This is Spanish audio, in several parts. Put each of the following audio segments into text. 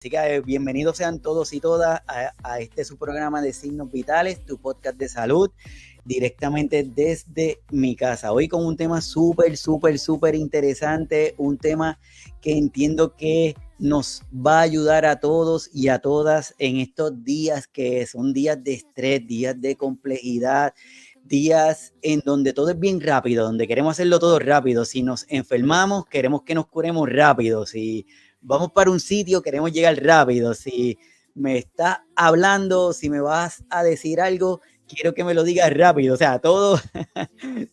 Así que bienvenidos sean todos y todas a este su programa de Signos Vitales, tu podcast de salud, directamente desde mi casa. Hoy con un tema súper interesante, un tema que entiendo que nos va a ayudar a todos y a todas en estos días que son días de estrés, días de complejidad, días en donde todo es bien rápido, donde queremos hacerlo todo rápido. Si nos enfermamos, queremos que nos curemos rápido. Si vamos para un sitio, queremos llegar rápido. Si me estás hablando, si me vas a decir algo, quiero que me lo digas rápido. O sea, todo,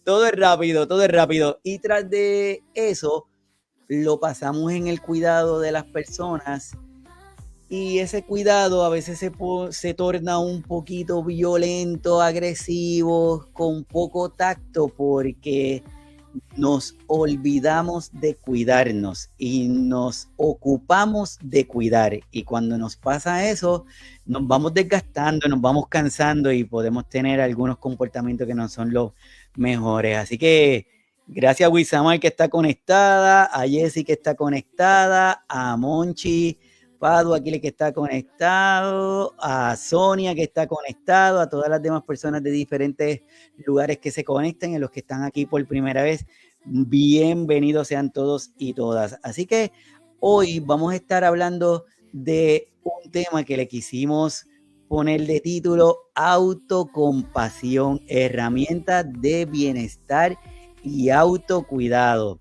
todo es rápido, todo es rápido. Y tras de eso, lo pasamos en el cuidado de las personas. Y ese cuidado a veces se torna un poquito violento, agresivo, con poco tacto, porque nos olvidamos de cuidarnos y nos ocupamos de cuidar. Y cuando nos pasa eso, nos vamos desgastando, nos vamos cansando y podemos tener algunos comportamientos que no son los mejores. Así que gracias a Wisamar que está conectada, a Jessy que está conectada, a Monchi Padu Aquiles que está conectado, a Sonia que está conectado, a todas las demás personas de diferentes lugares que se conectan, en los que están aquí por primera vez. Bienvenidos sean todos y todas. Así que hoy vamos a estar hablando de un tema que le quisimos poner de título autocompasión, herramientas de bienestar y autocuidado.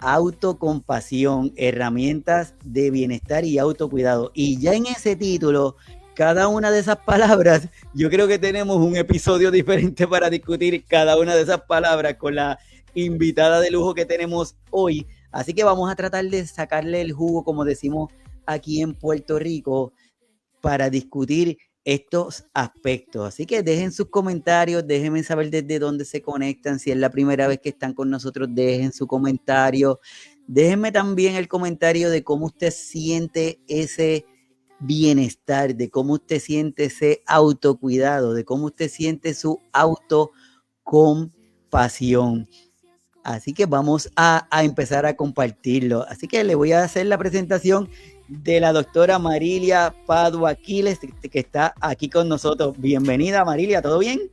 Autocompasión, herramientas de bienestar y autocuidado. Y ya en ese título, cada una de esas palabras, yo creo que tenemos un episodio diferente para discutir cada una de esas palabras con la invitada de lujo que tenemos hoy. Así que vamos a tratar de sacarle el jugo, como decimos aquí en Puerto Rico, para discutir estos aspectos. Así que dejen sus comentarios, déjenme saber desde dónde se conectan, si es la primera vez que están con nosotros, dejen su comentario. Déjenme también el comentario de cómo usted siente ese bienestar, de cómo usted siente ese autocuidado, de cómo usted siente su autocompasión. Así que vamos a empezar a compartirlo. Así que le voy a hacer la presentación de la doctora Marilia Padu Aquiles, que está aquí con nosotros. Bienvenida, Marilia, ¿todo bien?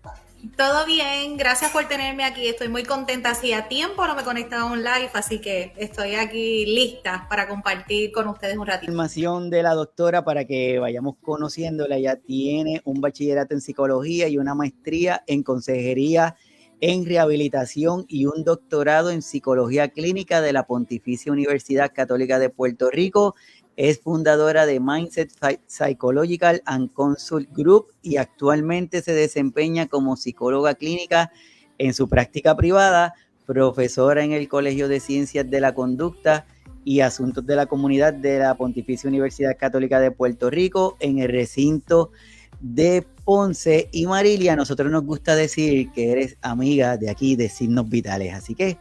Todo bien, gracias por tenerme aquí. Estoy muy contenta. Hacía tiempo no me conectaba a un live, así que estoy aquí lista para compartir con ustedes un ratito. Información de la doctora para que vayamos conociéndola. Ella tiene un bachillerato en psicología y una maestría en consejería en rehabilitación y un doctorado en psicología clínica de la Pontificia Universidad Católica de Puerto Rico. Es fundadora de Mindset Psychological and Consult Group y actualmente se desempeña como psicóloga clínica en su práctica privada, profesora en el Colegio de Ciencias de la Conducta y Asuntos de la Comunidad de la Pontificia Universidad Católica de Puerto Rico en el recinto de Ponce. Y Marilia, a nosotros nos gusta decir que eres amiga de aquí de Signos Vitales, así que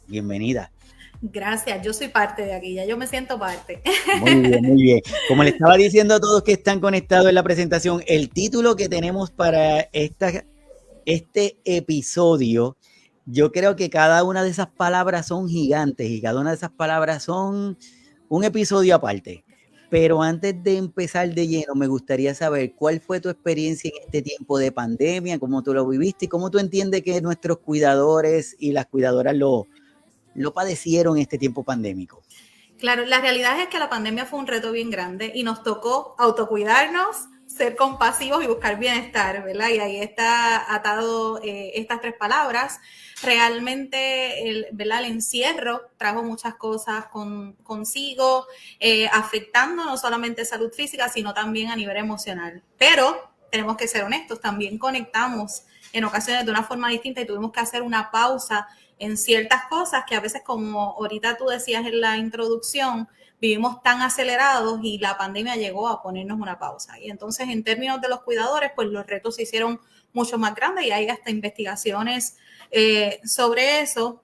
bienvenida. Gracias, yo soy parte de aquí, ya yo me siento parte. Muy bien, muy bien. Como le estaba diciendo a todos que están conectados en la presentación, el título que tenemos para este episodio, yo creo que cada una de esas palabras son gigantes y cada una de esas palabras son un episodio aparte. Pero antes de empezar de lleno, me gustaría saber cuál fue tu experiencia en este tiempo de pandemia, cómo tú lo viviste y cómo tú entiendes que nuestros cuidadores y las cuidadoras lo padecieron en este tiempo pandémico. Claro, la realidad es que la pandemia fue un reto bien grande y nos tocó autocuidarnos, ser compasivos y buscar bienestar, ¿verdad? Y ahí está atado estas tres palabras. Realmente, ¿verdad? El encierro trajo muchas cosas consigo, afectando no solamente salud física, sino también a nivel emocional. Pero tenemos que ser honestos, también conectamos en ocasiones de una forma distinta y tuvimos que hacer una pausa en ciertas cosas que a veces, como ahorita tú decías en la introducción, vivimos tan acelerados y la pandemia llegó a ponernos una pausa. Y entonces, en términos de los cuidadores, pues los retos se hicieron mucho más grandes y hay hasta investigaciones sobre eso.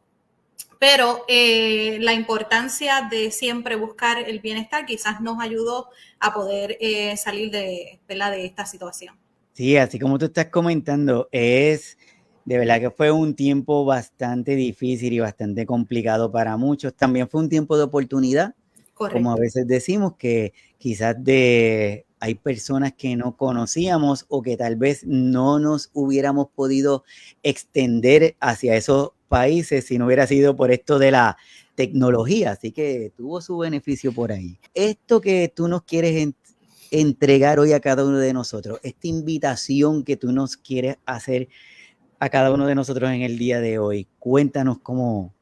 Pero la importancia de siempre buscar el bienestar quizás nos ayudó a poder salir de esta situación. Sí, así como tú estás comentando, de verdad que fue un tiempo bastante difícil y bastante complicado para muchos. También fue un tiempo de oportunidad. como a Correcto. veces decimos, que quizás hay personas que no conocíamos o que tal vez no nos hubiéramos podido extender hacia esos países si no hubiera sido por esto de la tecnología. Así que tuvo su beneficio por ahí. Esto que tú nos quieres entregar hoy a cada uno de nosotros, esta invitación que tú nos quieres hacer a cada uno de nosotros en el día de hoy, cuéntanos cómo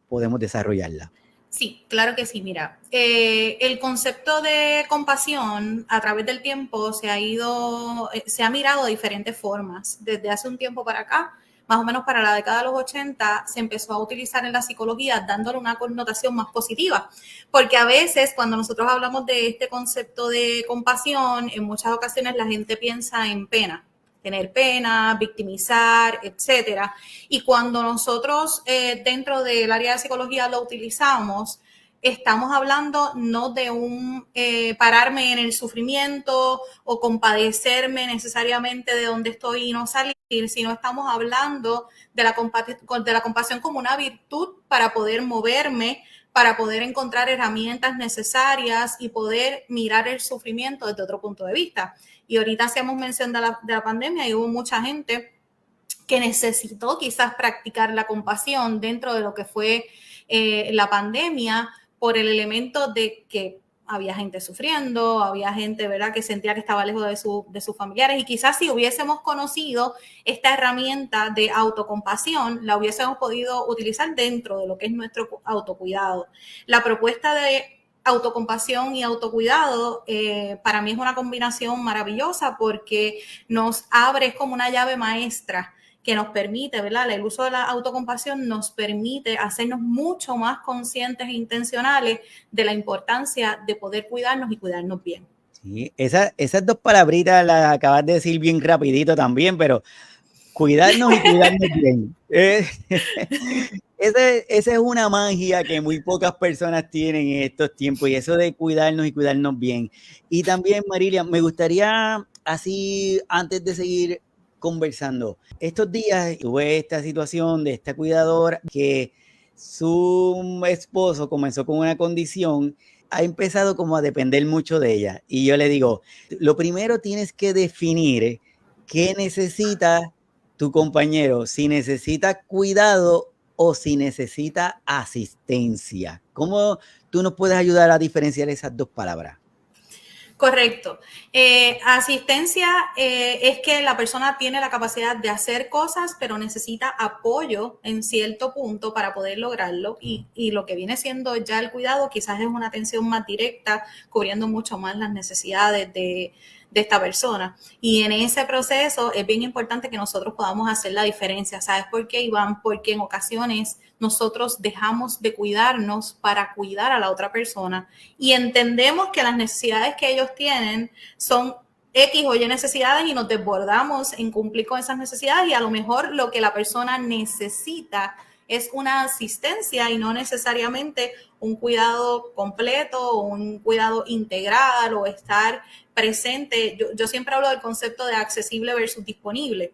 podemos desarrollarla. Sí, claro que sí. Mira, el concepto de compasión a través del tiempo se ha mirado de diferentes formas. Desde hace un tiempo para acá, más o menos para la década de los 80, se empezó a utilizar en la psicología dándole una connotación más positiva. Porque a veces cuando nosotros hablamos de este concepto de compasión, en muchas ocasiones la gente piensa en pena, tener pena, victimizar, etcétera. Y cuando nosotros dentro del área de psicología lo utilizamos, estamos hablando no de un pararme en el sufrimiento o compadecerme necesariamente de donde estoy y no salir, sino estamos hablando de la compasión como una virtud para poder moverme, para poder encontrar herramientas necesarias y poder mirar el sufrimiento desde otro punto de vista. Y ahorita hacíamos mención de la pandemia y hubo mucha gente que necesitó quizás practicar la compasión dentro de lo que fue la pandemia por el elemento de que había gente sufriendo, había gente, ¿verdad?, que sentía que estaba lejos de sus familiares y quizás si hubiésemos conocido esta herramienta de autocompasión, la hubiésemos podido utilizar dentro de lo que es nuestro autocuidado. La propuesta de autocompasión y autocuidado, para mí es una combinación maravillosa porque nos abre, es como una llave maestra que nos permite, ¿verdad? El uso de la autocompasión nos permite hacernos mucho más conscientes e intencionales de la importancia de poder cuidarnos y cuidarnos bien. Sí, esas dos palabritas las acabas de decir bien rapidito también, pero cuidarnos y cuidarnos bien. Esa es una magia que muy pocas personas tienen en estos tiempos y eso de cuidarnos y cuidarnos bien. Y también, Marilia, me gustaría, así, antes de seguir conversando, estos días tuve esta situación de esta cuidadora que su esposo comenzó con una condición, ha empezado como a depender mucho de ella. Y yo le digo, lo primero tienes que definir qué necesita tu compañero, si necesita cuidado o si necesita asistencia. ¿Cómo tú nos puedes ayudar a diferenciar esas dos palabras? Correcto. Asistencia es que la persona tiene la capacidad de hacer cosas, pero necesita apoyo en cierto punto para poder lograrlo. Y lo que viene siendo ya el cuidado quizás es una atención más directa, cubriendo mucho más las necesidades de esta persona. Y en ese proceso es bien importante que nosotros podamos hacer la diferencia. ¿Sabes por qué, Iván? Porque en ocasiones nosotros dejamos de cuidarnos para cuidar a la otra persona y entendemos que las necesidades que ellos tienen son X o Y necesidades y nos desbordamos en cumplir con esas necesidades y a lo mejor lo que la persona necesita es una asistencia y no necesariamente un cuidado completo o un cuidado integral o estar presente. Yo siempre hablo del concepto de accesible versus disponible,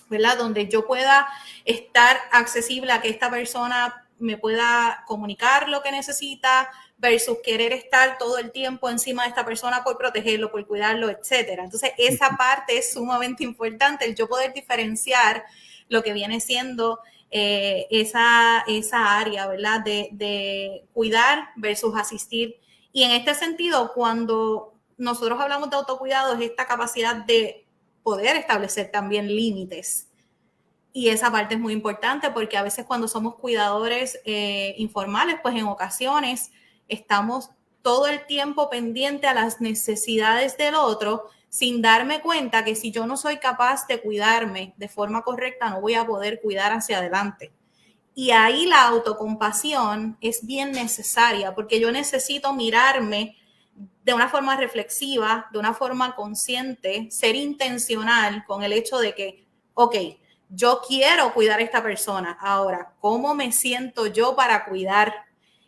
¿verdad? Donde yo pueda estar accesible a que esta persona me pueda comunicar lo que necesita versus querer estar todo el tiempo encima de esta persona por protegerlo, por cuidarlo, etcétera. Entonces, esa parte es sumamente importante, el yo poder diferenciar lo que viene siendo esa área, ¿verdad? De cuidar versus asistir. Y en este sentido, cuando nosotros hablamos de autocuidado, es esta capacidad de poder establecer también límites. Y esa parte es muy importante porque a veces cuando somos cuidadores informales, pues en ocasiones estamos todo el tiempo pendiente a las necesidades del otro sin darme cuenta que si yo no soy capaz de cuidarme de forma correcta, no voy a poder cuidar hacia adelante. Y ahí la autocompasión es bien necesaria porque yo necesito mirarme de una forma reflexiva, de una forma consciente, ser intencional con el hecho de que, ok, yo quiero cuidar a esta persona. Ahora, ¿cómo me siento yo para cuidar?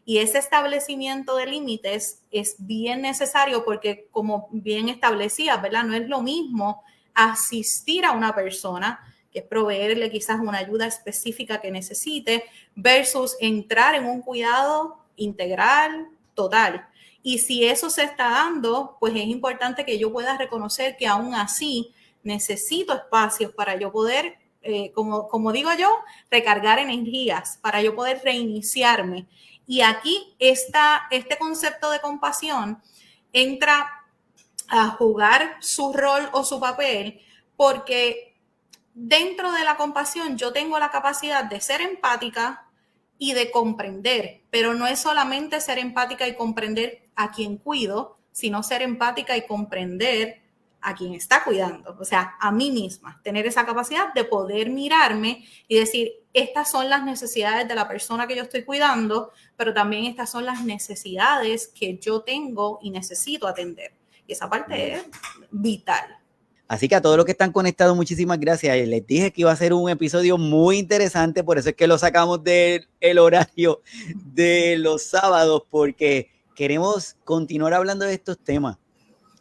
Y ese establecimiento de límites es bien necesario porque, como bien establecía, ¿verdad? No es lo mismo asistir a una persona, que es proveerle quizás una ayuda específica que necesite, versus entrar en un cuidado integral, total. Y si eso se está dando, pues es importante que yo pueda reconocer que aún así necesito espacios para yo poder, como digo yo, recargar energías, para yo poder reiniciarme. Y aquí este concepto de compasión entra a jugar su rol o su papel, porque dentro de la compasión yo tengo la capacidad de ser empática y de comprender, pero no es solamente ser empática y comprender a quien cuido, sino ser empática y comprender a quien está cuidando, o sea, a mí misma, tener esa capacidad de poder mirarme y decir, estas son las necesidades de la persona que yo estoy cuidando, pero también estas son las necesidades que yo tengo y necesito atender. Y esa parte es vital. Así que a todos los que están conectados, muchísimas gracias. Les dije que iba a ser un episodio muy interesante, por eso es que lo sacamos del horario de los sábados, porque queremos continuar hablando de estos temas.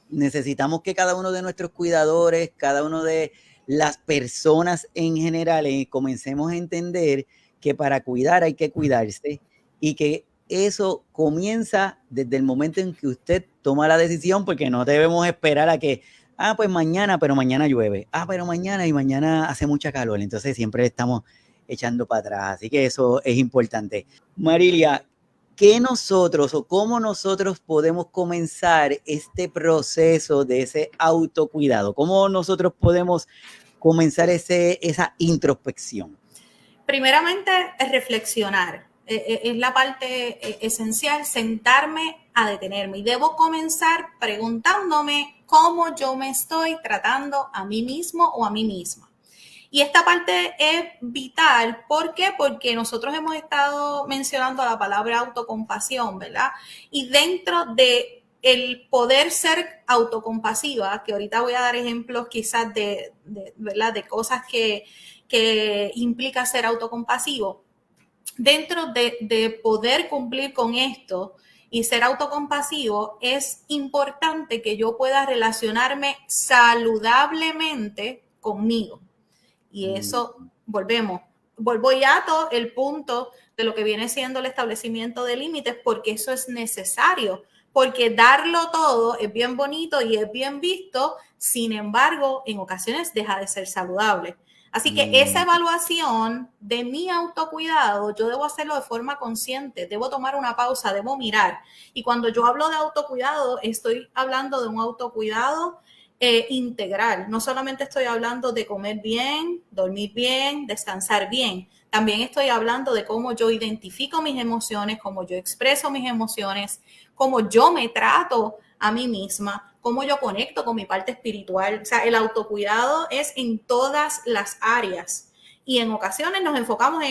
Necesitamos que cada uno de nuestros cuidadores, cada uno de las personas en general, comencemos a entender que para cuidar hay que cuidarse y que eso comienza desde el momento en que usted toma la decisión, porque no debemos esperar a que pues mañana, pero mañana llueve. Pero mañana y mañana hace mucha calor. Entonces siempre estamos echando para atrás. Así que eso es importante. Marilia, ¿qué nosotros o cómo nosotros podemos comenzar este proceso de ese autocuidado? ¿Cómo nosotros podemos comenzar esa introspección? Primeramente, es reflexionar. Es la parte esencial, sentarme a detenerme. Y debo comenzar preguntándome cómo yo me estoy tratando a mí mismo o a mí misma. Y esta parte es vital. ¿Por qué? Porque nosotros hemos estado mencionando la palabra autocompasión, ¿verdad? Y dentro de el poder ser autocompasiva, que ahorita voy a dar ejemplos quizás ¿verdad? De cosas que implica ser autocompasivo. Dentro de poder cumplir con esto y ser autocompasivo, es importante que yo pueda relacionarme saludablemente conmigo. Y eso, vuelvo y ato el punto de lo que viene siendo el establecimiento de límites, porque eso es necesario, porque darlo todo es bien bonito y es bien visto, sin embargo, en ocasiones deja de ser saludable. Así que esa evaluación de mi autocuidado, yo debo hacerlo de forma consciente, debo tomar una pausa, debo mirar. Y cuando yo hablo de autocuidado, estoy hablando de un autocuidado integral. No solamente estoy hablando de comer bien, dormir bien, descansar bien. También estoy hablando de cómo yo identifico mis emociones, cómo yo expreso mis emociones, cómo yo me trato a mí misma, cómo yo conecto con mi parte espiritual. O sea, el autocuidado es en todas las áreas. Y en ocasiones nos enfocamos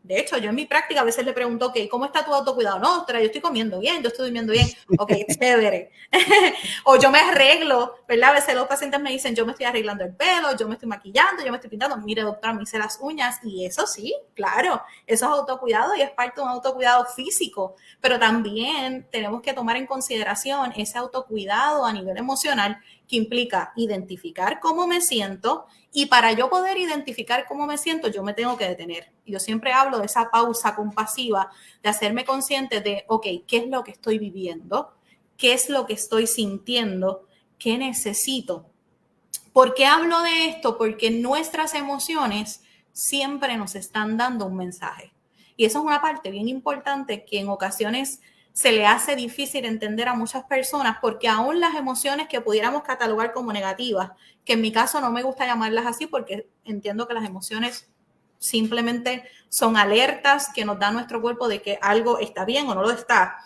de hecho, yo en mi práctica a veces le pregunto, ok, ¿cómo está tu autocuidado? No, ostras, yo estoy comiendo bien, yo estoy durmiendo bien. Ok, chévere. O yo me arreglo, ¿verdad? A veces los pacientes me dicen, yo me estoy arreglando el pelo, yo me estoy maquillando, yo me estoy pintando. Mire, doctora, me hice las uñas. Y eso sí, claro, eso es autocuidado y es parte de un autocuidado físico. Pero también tenemos que tomar en consideración ese autocuidado a nivel emocional, que implica identificar cómo me siento, y para yo poder identificar cómo me siento, yo me tengo que detener. Yo siempre hablo de esa pausa compasiva, de hacerme consciente de, ok, ¿qué es lo que estoy viviendo? ¿Qué es lo que estoy sintiendo? ¿Qué necesito? ¿Por qué hablo de esto? Porque nuestras emociones siempre nos están dando un mensaje. Y eso es una parte bien importante que en ocasiones se le hace difícil entender a muchas personas, porque aún las emociones que pudiéramos catalogar como negativas, que en mi caso no me gusta llamarlas así porque entiendo que las emociones simplemente son alertas que nos da nuestro cuerpo de que algo está bien o no lo está.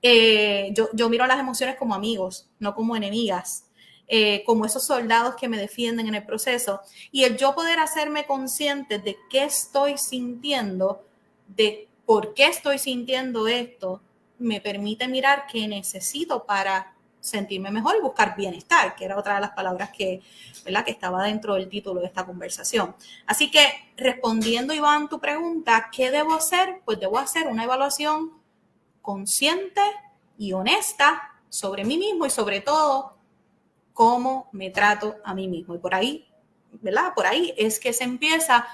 Yo miro a las emociones como amigos, no como enemigas, como esos soldados que me defienden en el proceso. Y el yo poder hacerme consciente de qué estoy sintiendo, de por qué estoy sintiendo esto, me permite mirar qué necesito para sentirme mejor y buscar bienestar, que era otra de las palabras ¿verdad? Que estaba dentro del título de esta conversación. Así que respondiendo, Iván, tu pregunta, ¿qué debo hacer? Pues debo hacer una evaluación consciente y honesta sobre mí mismo y sobre todo cómo me trato a mí mismo. Y por ahí, ¿verdad? Por ahí es que se empieza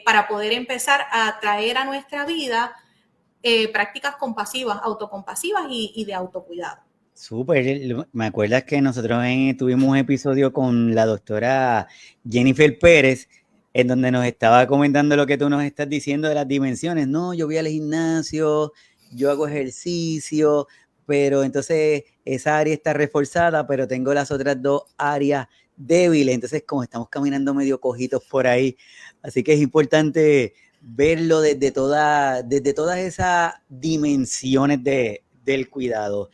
para poder empezar a traer a nuestra vida prácticas compasivas, autocompasivas y de autocuidado. Súper, me acuerdas que nosotros tuvimos un episodio con la doctora Jennifer Pérez, en donde nos estaba comentando lo que tú nos estás diciendo de las dimensiones. No, yo voy al gimnasio, yo hago ejercicio, pero entonces esa área está reforzada, pero tengo las otras dos áreas débiles. Entonces, como estamos caminando medio cojitos por ahí, así que es importante verlo desde todas esas dimensiones del cuidado.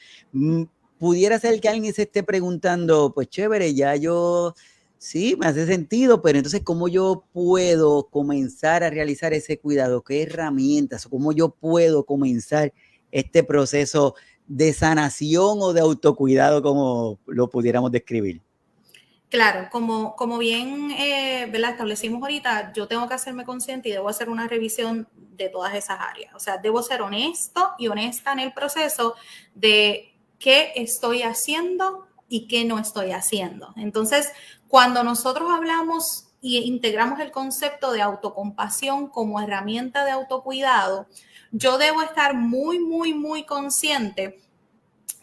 Pudiera ser que alguien se esté preguntando, pues chévere, ya yo, sí, me hace sentido, pero entonces, ¿cómo yo puedo comenzar a realizar ese cuidado? ¿Qué herramientas? ¿Cómo yo puedo comenzar este proceso de sanación o de autocuidado, como lo pudiéramos describir? Claro, como bien ¿verdad? Establecimos ahorita, yo tengo que hacerme consciente y debo hacer una revisión de todas esas áreas. O sea, debo ser honesto y honesta en el proceso de qué estoy haciendo y qué no estoy haciendo. Entonces, cuando nosotros hablamos y integramos el concepto de autocompasión como herramienta de autocuidado, yo debo estar muy, muy, muy consciente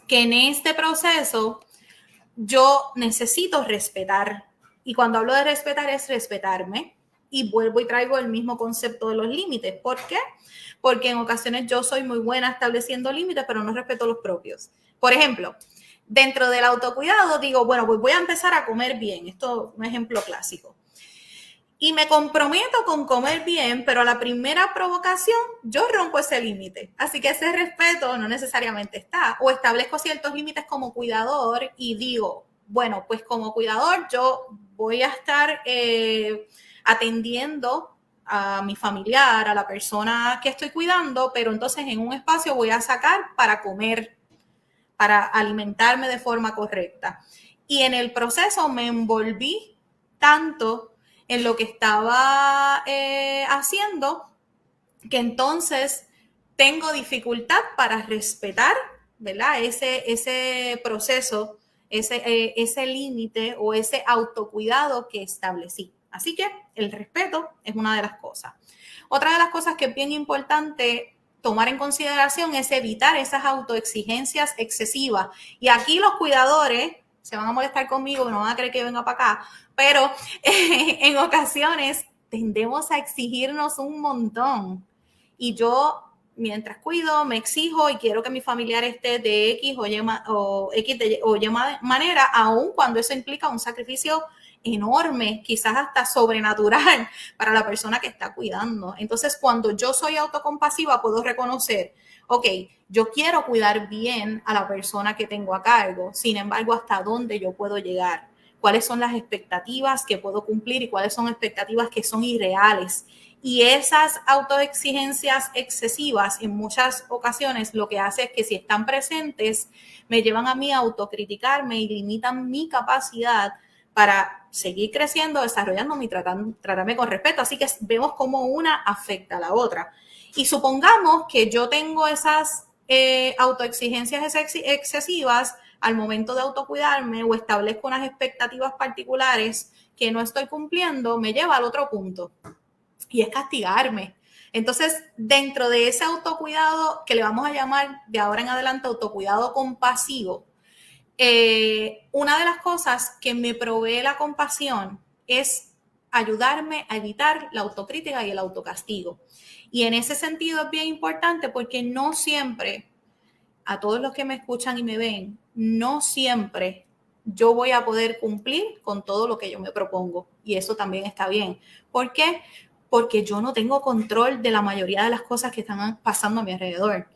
que en este proceso yo necesito respetar. Y cuando hablo de respetar es respetarme. Y vuelvo y traigo el mismo concepto de los límites. ¿Por qué? Porque en ocasiones yo soy muy buena estableciendo límites, pero no respeto los propios. Por ejemplo, dentro del autocuidado digo, bueno, pues voy a empezar a comer bien. Esto es un ejemplo clásico. Y me comprometo con comer bien, pero a la primera provocación yo rompo ese límite. Así que ese respeto no necesariamente está. O establezco ciertos límites como cuidador y digo, bueno, pues como cuidador yo voy a estar atendiendo a mi familiar, a la persona que estoy cuidando, pero entonces en un espacio voy a sacar para comer, para alimentarme de forma correcta. Y en el proceso me envolví tanto en lo que estaba haciendo, que entonces tengo dificultad para respetar, ¿verdad? Ese proceso, ese límite o ese autocuidado que establecí. Así que el respeto es una de las cosas. Otra de las cosas que es bien importante tomar en consideración es evitar esas autoexigencias excesivas. Y aquí los cuidadores se van a molestar conmigo, no van a creer que venga para acá, pero en ocasiones tendemos a exigirnos un montón. Y yo, mientras cuido, me exijo y quiero que mi familiar esté de X o Y manera, aun cuando eso implica un sacrificio enorme, quizás hasta sobrenatural para la persona que está cuidando. Entonces, cuando yo soy autocompasiva, puedo reconocer, ok, yo quiero cuidar bien a la persona que tengo a cargo, sin embargo, ¿hasta dónde yo puedo llegar? ¿Cuáles son las expectativas que puedo cumplir y cuáles son expectativas que son irreales? Y esas autoexigencias excesivas en muchas ocasiones lo que hace es que si están presentes me llevan a mí a autocriticarme y limitan mi capacidad para seguir creciendo, desarrollándome y tratarme con respeto. Así que vemos cómo una afecta a la otra. Y supongamos que yo tengo esas autoexigencias excesivas al momento de autocuidarme o establezco unas expectativas particulares que no estoy cumpliendo, me lleva al otro punto y es castigarme. Entonces, dentro de ese autocuidado que le vamos a llamar de ahora en adelante autocuidado compasivo, una de las cosas que me provee la compasión es ayudarme a evitar la autocrítica y el autocastigo. Y en ese sentido es bien importante porque no siempre, a todos los que me escuchan y me ven, no siempre yo voy a poder cumplir con todo lo que yo me propongo. Y eso también está bien. ¿Por qué? Porque yo no tengo control de la mayoría de las cosas que están pasando a mi alrededor.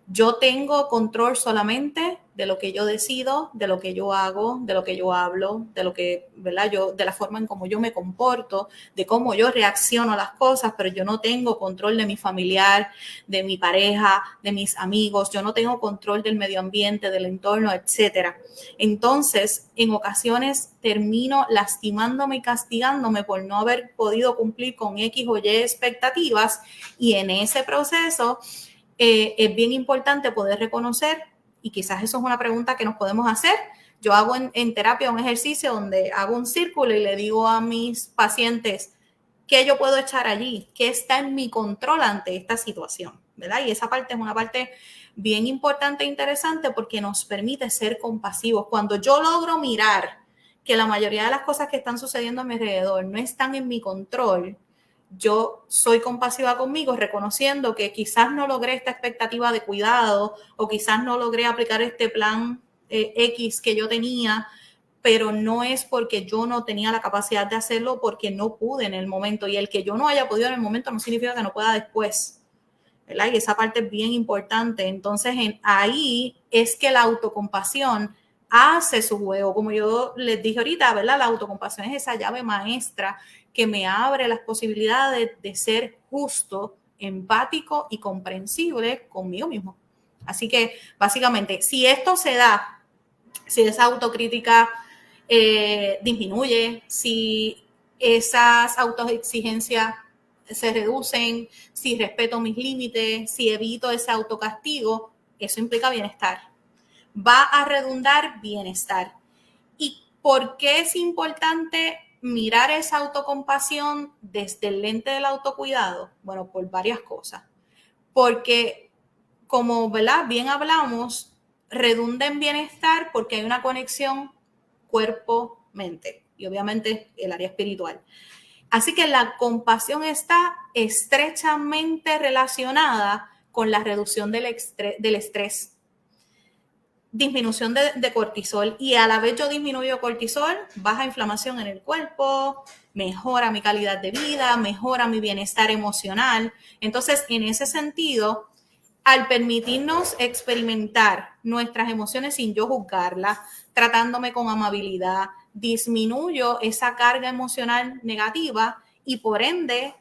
Yo tengo control solamente de lo que yo decido, de lo que yo hago, de lo que yo hablo, de lo que, ¿verdad? De la forma en cómo yo me comporto, de cómo yo reacciono a las cosas, pero yo no tengo control de mi familiar, de mi pareja, de mis amigos, yo no tengo control del medio ambiente, del entorno, etcétera. Entonces, en ocasiones termino lastimándome y castigándome por no haber podido cumplir con X o Y expectativas y en ese proceso es bien importante poder reconocer, y quizás eso es una pregunta que nos podemos hacer. Yo hago en terapia un ejercicio donde hago un círculo y le digo a mis pacientes qué yo puedo echar allí, qué está en mi control ante esta situación. ¿verdad? Y esa parte es una parte bien importante e interesante porque nos permite ser compasivos. Cuando yo logro mirar que la mayoría de las cosas que están sucediendo a mi alrededor no están en mi control, yo soy compasiva conmigo, reconociendo que quizás no logré esta expectativa de cuidado o quizás no logré aplicar este plan X que yo tenía, pero no es porque yo no tenía la capacidad de hacerlo, porque no pude en el momento. Y el que yo no haya podido en el momento no significa que no pueda después, ¿verdad? Y esa parte es bien importante. Entonces, ahí es que la autocompasión hace su juego. Como yo les dije ahorita, ¿verdad? La autocompasión es esa llave maestra que me abre las posibilidades de ser justo, empático y comprensible conmigo mismo. Así que, básicamente, si esto se da, si esa autocrítica disminuye, si esas autoexigencias se reducen, si respeto mis límites, si evito ese autocastigo, eso implica bienestar. Va a redundar bienestar. ¿Y por qué es importante mirar esa autocompasión desde el lente del autocuidado? Bueno, por varias cosas. Porque, como, ¿verdad?, bien hablamos, redunda en bienestar porque hay una conexión cuerpo-mente y obviamente el área espiritual. Así que la compasión está estrechamente relacionada con la reducción del estrés, disminución de cortisol, y a la vez yo disminuyo cortisol, baja inflamación en el cuerpo, mejora mi calidad de vida, mejora mi bienestar emocional. Entonces, en ese sentido, al permitirnos experimentar nuestras emociones sin yo juzgarlas, tratándome con amabilidad, disminuyo esa carga emocional negativa y por ende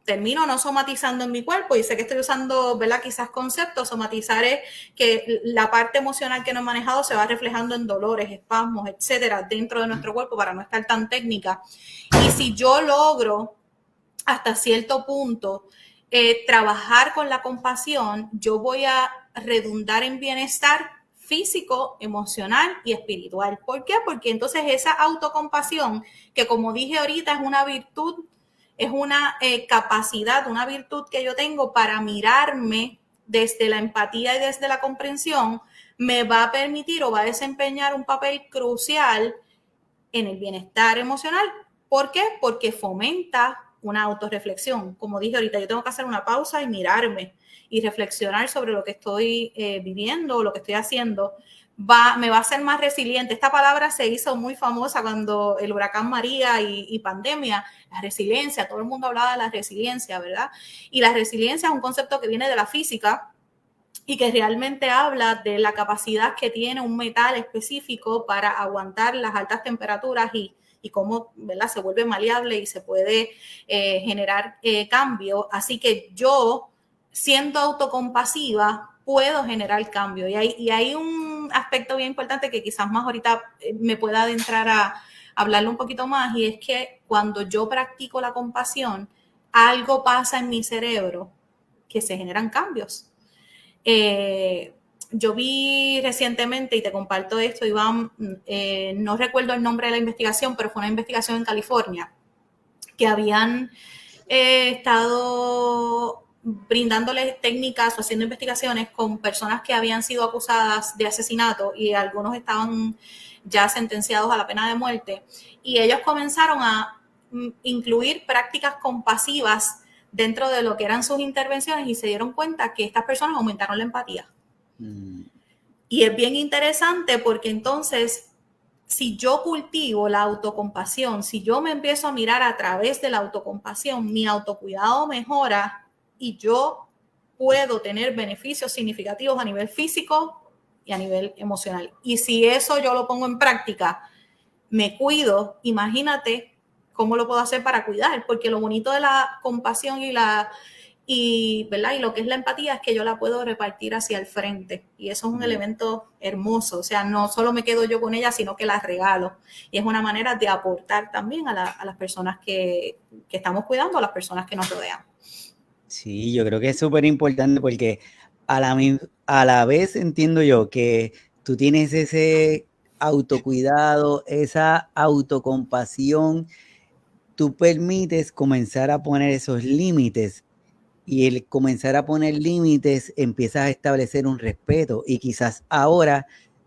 termino no somatizando en mi cuerpo. Y sé que estoy usando, ¿verdad?, quizás conceptos. Somatizar es que la parte emocional que no he manejado se va reflejando en dolores, espasmos, etcétera, dentro de nuestro cuerpo, para no estar tan técnica. Y si yo logro hasta cierto punto trabajar con la compasión, yo voy a redundar en bienestar físico, emocional y espiritual. ¿Por qué? Porque entonces esa autocompasión, que como dije ahorita es una virtud, es una capacidad, una virtud que yo tengo para mirarme desde la empatía y desde la comprensión, me va a permitir o va a desempeñar un papel crucial en el bienestar emocional. ¿Por qué? Porque fomenta una autorreflexión. Como dije ahorita, yo tengo que hacer una pausa y mirarme y reflexionar sobre lo que estoy viviendo, lo que estoy haciendo. Me va a hacer más resiliente. Esta palabra se hizo muy famosa cuando el huracán María y pandemia, la resiliencia, todo el mundo hablaba de la resiliencia, ¿verdad? Y la resiliencia es un concepto que viene de la física y que realmente habla de la capacidad que tiene un metal específico para aguantar las altas temperaturas y cómo, ¿verdad?, se vuelve maleable y se puede generar cambio. Así que yo, siendo autocompasiva, puedo generar cambio. Y hay un aspecto bien importante que quizás más ahorita me pueda adentrar a hablarlo un poquito más, y es que cuando yo practico la compasión, algo pasa en mi cerebro que se generan cambios. Yo vi recientemente, y te comparto esto, Iván, no recuerdo el nombre de la investigación, pero fue una investigación en California, que habían estado brindándoles técnicas o haciendo investigaciones con personas que habían sido acusadas de asesinato y algunos estaban ya sentenciados a la pena de muerte. Y ellos comenzaron a incluir prácticas compasivas dentro de lo que eran sus intervenciones y se dieron cuenta que estas personas aumentaron la empatía. Y es bien interesante porque entonces, si yo cultivo la autocompasión, si yo me empiezo a mirar a través de la autocompasión, mi autocuidado mejora y yo puedo tener beneficios significativos a nivel físico y a nivel emocional. Y si eso yo lo pongo en práctica, me cuido, imagínate cómo lo puedo hacer para cuidar, porque lo bonito de la compasión ¿verdad?, y lo que es la empatía es que yo la puedo repartir hacia el frente, y eso es un elemento hermoso. O sea, no solo me quedo yo con ella, sino que la regalo, y es una manera de aportar también a las personas que estamos cuidando, a las personas que nos rodean. Sí, yo creo que es súper importante porque a la vez entiendo yo que tú tienes ese autocuidado, esa autocompasión, tú permites comenzar a poner esos límites y el comenzar a poner límites, empiezas a establecer un respeto y quizás ahora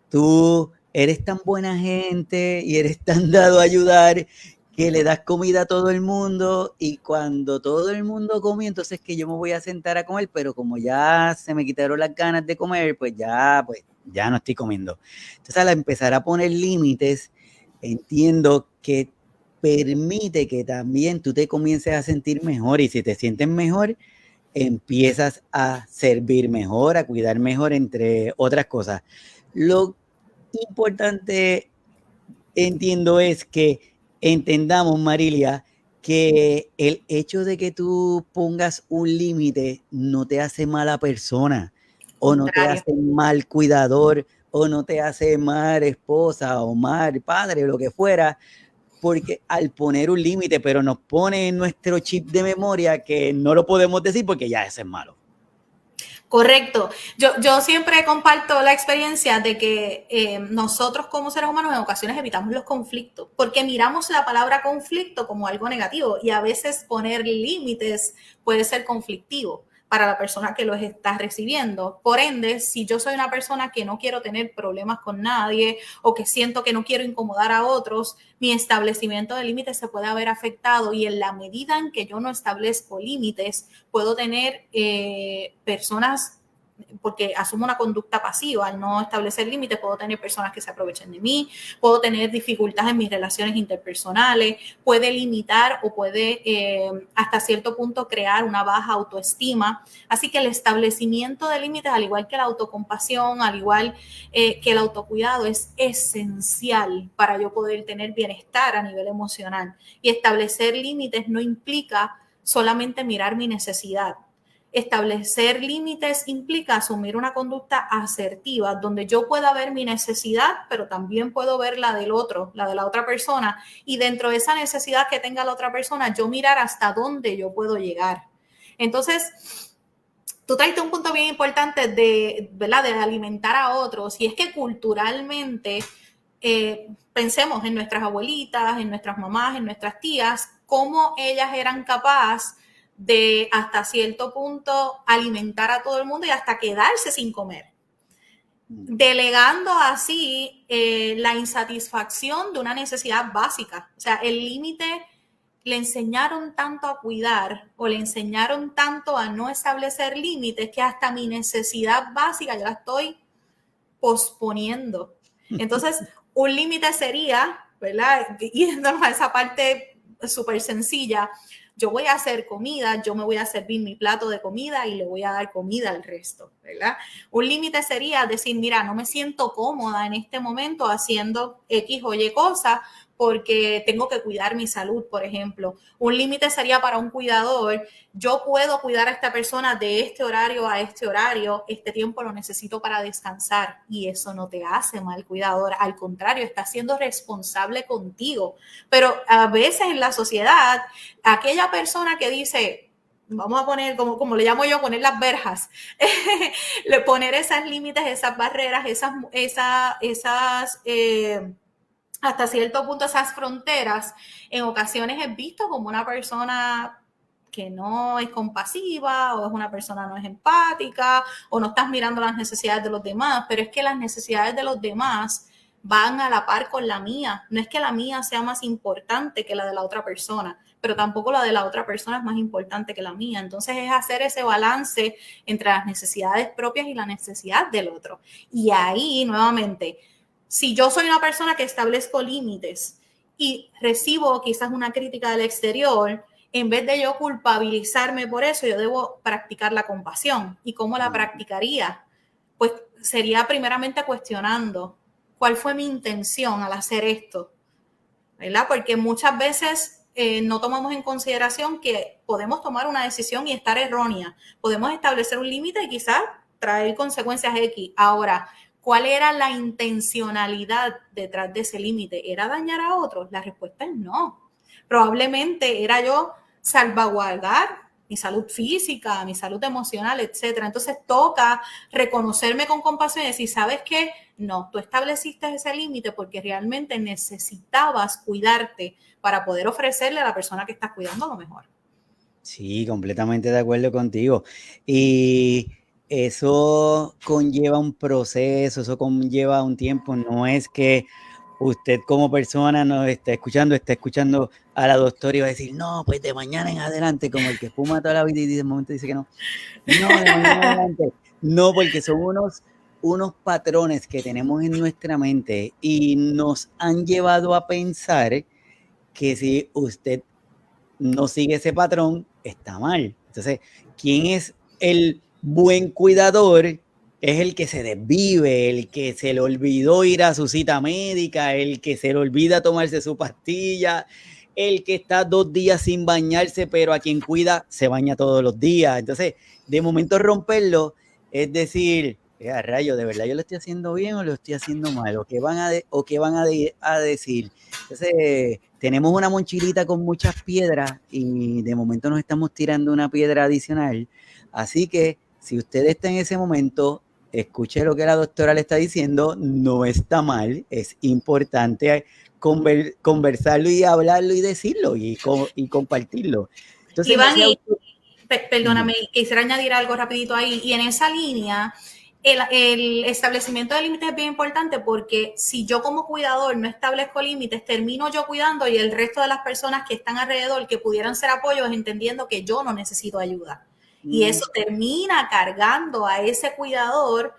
tú eres tan buena gente y eres tan dado a ayudar que le das comida a todo el mundo y cuando todo el mundo come, entonces que yo me voy a sentar a comer, pero como ya se me quitaron las ganas de comer, pues ya no estoy comiendo. Entonces al empezar a poner límites, entiendo que permite que también tú te comiences a sentir mejor y si te sientes mejor, empiezas a servir mejor, a cuidar mejor, entre otras cosas. Lo importante, entiendo, es que entendamos, Marilia, que el hecho de que tú pongas un límite no te hace mala persona, o no te Contrario. hace mal cuidador, o no te hace mal esposa, o mal padre, o lo que fuera, porque al poner un límite, pero nos pone en nuestro chip de memoria que no lo podemos decir porque ya ese es malo. Correcto. Yo siempre comparto la experiencia de que nosotros como seres humanos en ocasiones evitamos los conflictos porque miramos la palabra conflicto como algo negativo y a veces poner límites puede ser conflictivo para la persona que los está recibiendo. Por ende, si yo soy una persona que no quiero tener problemas con nadie o que siento que no quiero incomodar a otros, mi establecimiento de límites se puede haber afectado y en la medida en que yo no establezco límites, puedo tener personas, porque asumo una conducta pasiva, al no establecer límites, puedo tener personas que se aprovechen de mí, puedo tener dificultades en mis relaciones interpersonales, puede limitar o puede hasta cierto punto crear una baja autoestima. Así que el establecimiento de límites, al igual que la autocompasión, al igual que el autocuidado, es esencial para yo poder tener bienestar a nivel emocional. Y establecer límites no implica solamente mirar mi necesidad. Establecer límites implica asumir una conducta asertiva, donde yo pueda ver mi necesidad, pero también puedo ver la del otro, la de la otra persona, y dentro de esa necesidad que tenga la otra persona, yo mirar hasta dónde yo puedo llegar. Entonces, tú traiste un punto bien importante de, ¿verdad?, de alimentar a otros, y es que culturalmente, pensemos en nuestras abuelitas, en nuestras mamás, en nuestras tías, cómo ellas eran capaces de hasta cierto punto alimentar a todo el mundo y hasta quedarse sin comer, delegando así la insatisfacción de una necesidad básica. O sea, el límite le enseñaron tanto a cuidar o le enseñaron tanto a no establecer límites que hasta mi necesidad básica yo la estoy posponiendo. Entonces, un límite sería, ¿verdad? Yéndonos a esa parte súper sencilla, yo voy a hacer comida, yo me voy a servir mi plato de comida y le voy a dar comida al resto, ¿verdad? Un límite sería decir, mira, no me siento cómoda en este momento haciendo X o Y cosa porque tengo que cuidar mi salud, por ejemplo. Un límite sería para un cuidador, yo puedo cuidar a esta persona de este horario a este horario, este tiempo lo necesito para descansar y eso no te hace mal cuidador, al contrario, estás siendo responsable contigo. Pero a veces en la sociedad, aquella persona que dice, vamos a poner, como le llamo yo, poner las verjas, poner esos límites, esas barreras, hasta cierto punto esas fronteras, en ocasiones es visto como una persona que no es compasiva o es una persona no es empática o no estás mirando las necesidades de los demás, pero es que las necesidades de los demás van a la par con la mía. No es que la mía sea más importante que la de la otra persona, pero tampoco la de la otra persona es más importante que la mía. Entonces es hacer ese balance entre las necesidades propias y la necesidad del otro. Y ahí, nuevamente, si yo soy una persona que establezco límites y recibo quizás una crítica del exterior, en vez de yo culpabilizarme por eso, yo debo practicar la compasión. ¿Y cómo la practicaría? Pues sería primeramente cuestionando cuál fue mi intención al hacer esto, ¿verdad? Porque muchas veces no tomamos en consideración que podemos tomar una decisión y estar errónea. Podemos establecer un límite y quizás traer consecuencias X. Ahora, ¿cuál era la intencionalidad detrás de ese límite? ¿Era dañar a otros? La respuesta es no. Probablemente era yo salvaguardar mi salud física, mi salud emocional, etcétera. Entonces toca reconocerme con compasión y decir, ¿sabes qué? No, tú estableciste ese límite porque realmente necesitabas cuidarte para poder ofrecerle a la persona que estás cuidando lo mejor. Sí, completamente de acuerdo contigo. Y eso conlleva un proceso, eso conlleva un tiempo. No es que usted como persona nos está escuchando a la doctora y va a decir, no, pues de mañana en adelante, como el que fuma toda la vida y de momento dice que no. No, de mañana en adelante. No, porque son unos patrones que tenemos en nuestra mente y nos han llevado a pensar que si usted no sigue ese patrón, está mal. Entonces, ¿quién es el buen cuidador? Es el que se desvive, el que se le olvidó ir a su cita médica, el que se le olvida tomarse su pastilla, el que está 2 días sin bañarse, pero a quien cuida se baña todos los días. Entonces, de momento romperlo es decir, a rayo, ¿de verdad yo lo estoy haciendo bien o lo estoy haciendo mal? ¿O qué van a decir? Entonces, tenemos una mochilita con muchas piedras y de momento nos estamos tirando una piedra adicional. Así que si usted está en ese momento, escuche lo que la doctora le está diciendo, no está mal, es importante conversarlo y hablarlo y decirlo y compartirlo. Entonces, Iván, y perdóname, quisiera añadir algo rapidito ahí. Y en esa línea, el establecimiento de límites es bien importante porque si yo como cuidador no establezco límites, termino yo cuidando y el resto de las personas que están alrededor que pudieran ser apoyos entendiendo que yo no necesito ayuda. Y eso termina cargando a ese cuidador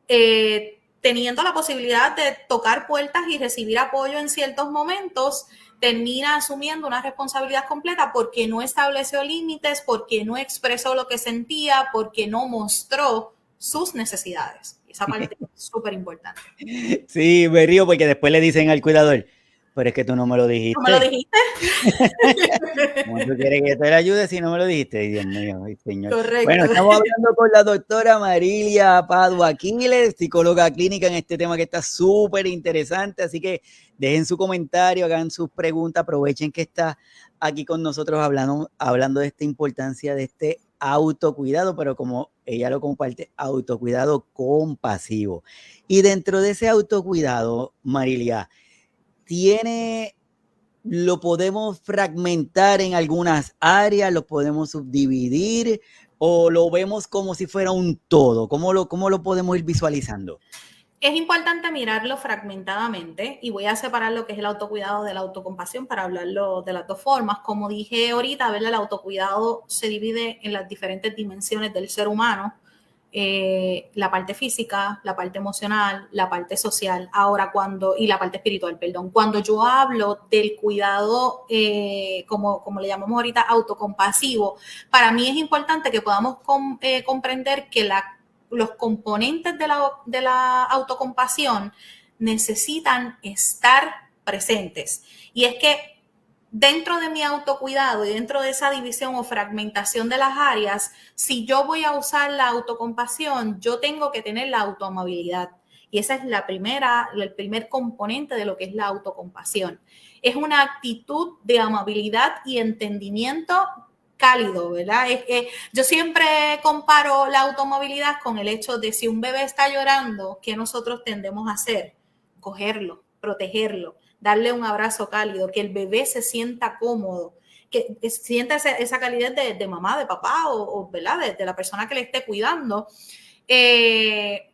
teniendo la posibilidad de tocar puertas y recibir apoyo en ciertos momentos, termina asumiendo una responsabilidad completa porque no estableció límites, porque no expresó lo que sentía, porque no mostró sus necesidades. Esa parte es súper importante. Sí, me río porque después le dicen al cuidador, pero es que tú no me lo dijiste. ¿No me lo dijiste? ¿Cómo tú quieres que yo te le ayude si no me lo dijiste? Dios mío, señor. Correcto. Bueno, estamos hablando con la doctora Marilia Padua Aquiles, psicóloga clínica en este tema que está súper interesante, así que dejen su comentario, hagan sus preguntas, aprovechen que está aquí con nosotros hablando de esta importancia de este autocuidado, pero como ella lo comparte, autocuidado compasivo. Y dentro de ese autocuidado, Marilia, lo podemos fragmentar en algunas áreas, lo podemos subdividir o lo vemos como si fuera un todo. ¿Cómo lo podemos ir visualizando? Es importante mirarlo fragmentadamente y voy a separar lo que es el autocuidado de la autocompasión para hablarlo de las dos formas. Como dije ahorita, ¿verdad? El autocuidado se divide en las diferentes dimensiones del ser humano, la parte física, la parte emocional, la parte social, y la parte espiritual, perdón. Cuando yo hablo del cuidado, como le llamamos ahorita, autocompasivo, para mí es importante que podamos comprender que los componentes de la autocompasión necesitan estar presentes. Y es que dentro de mi autocuidado y dentro de esa división o fragmentación de las áreas, si yo voy a usar la autocompasión, yo tengo que tener la autoamabilidad. Y esa es el primer componente de lo que es la autocompasión. Es una actitud de amabilidad y entendimiento cálido, ¿verdad? Yo siempre comparo la automovilidad con el hecho de si un bebé está llorando, ¿qué nosotros tendemos a hacer? Cogerlo, protegerlo, darle un abrazo cálido, que el bebé se sienta cómodo, que sienta esa calidez de mamá, de papá o ¿verdad? De la persona que le esté cuidando.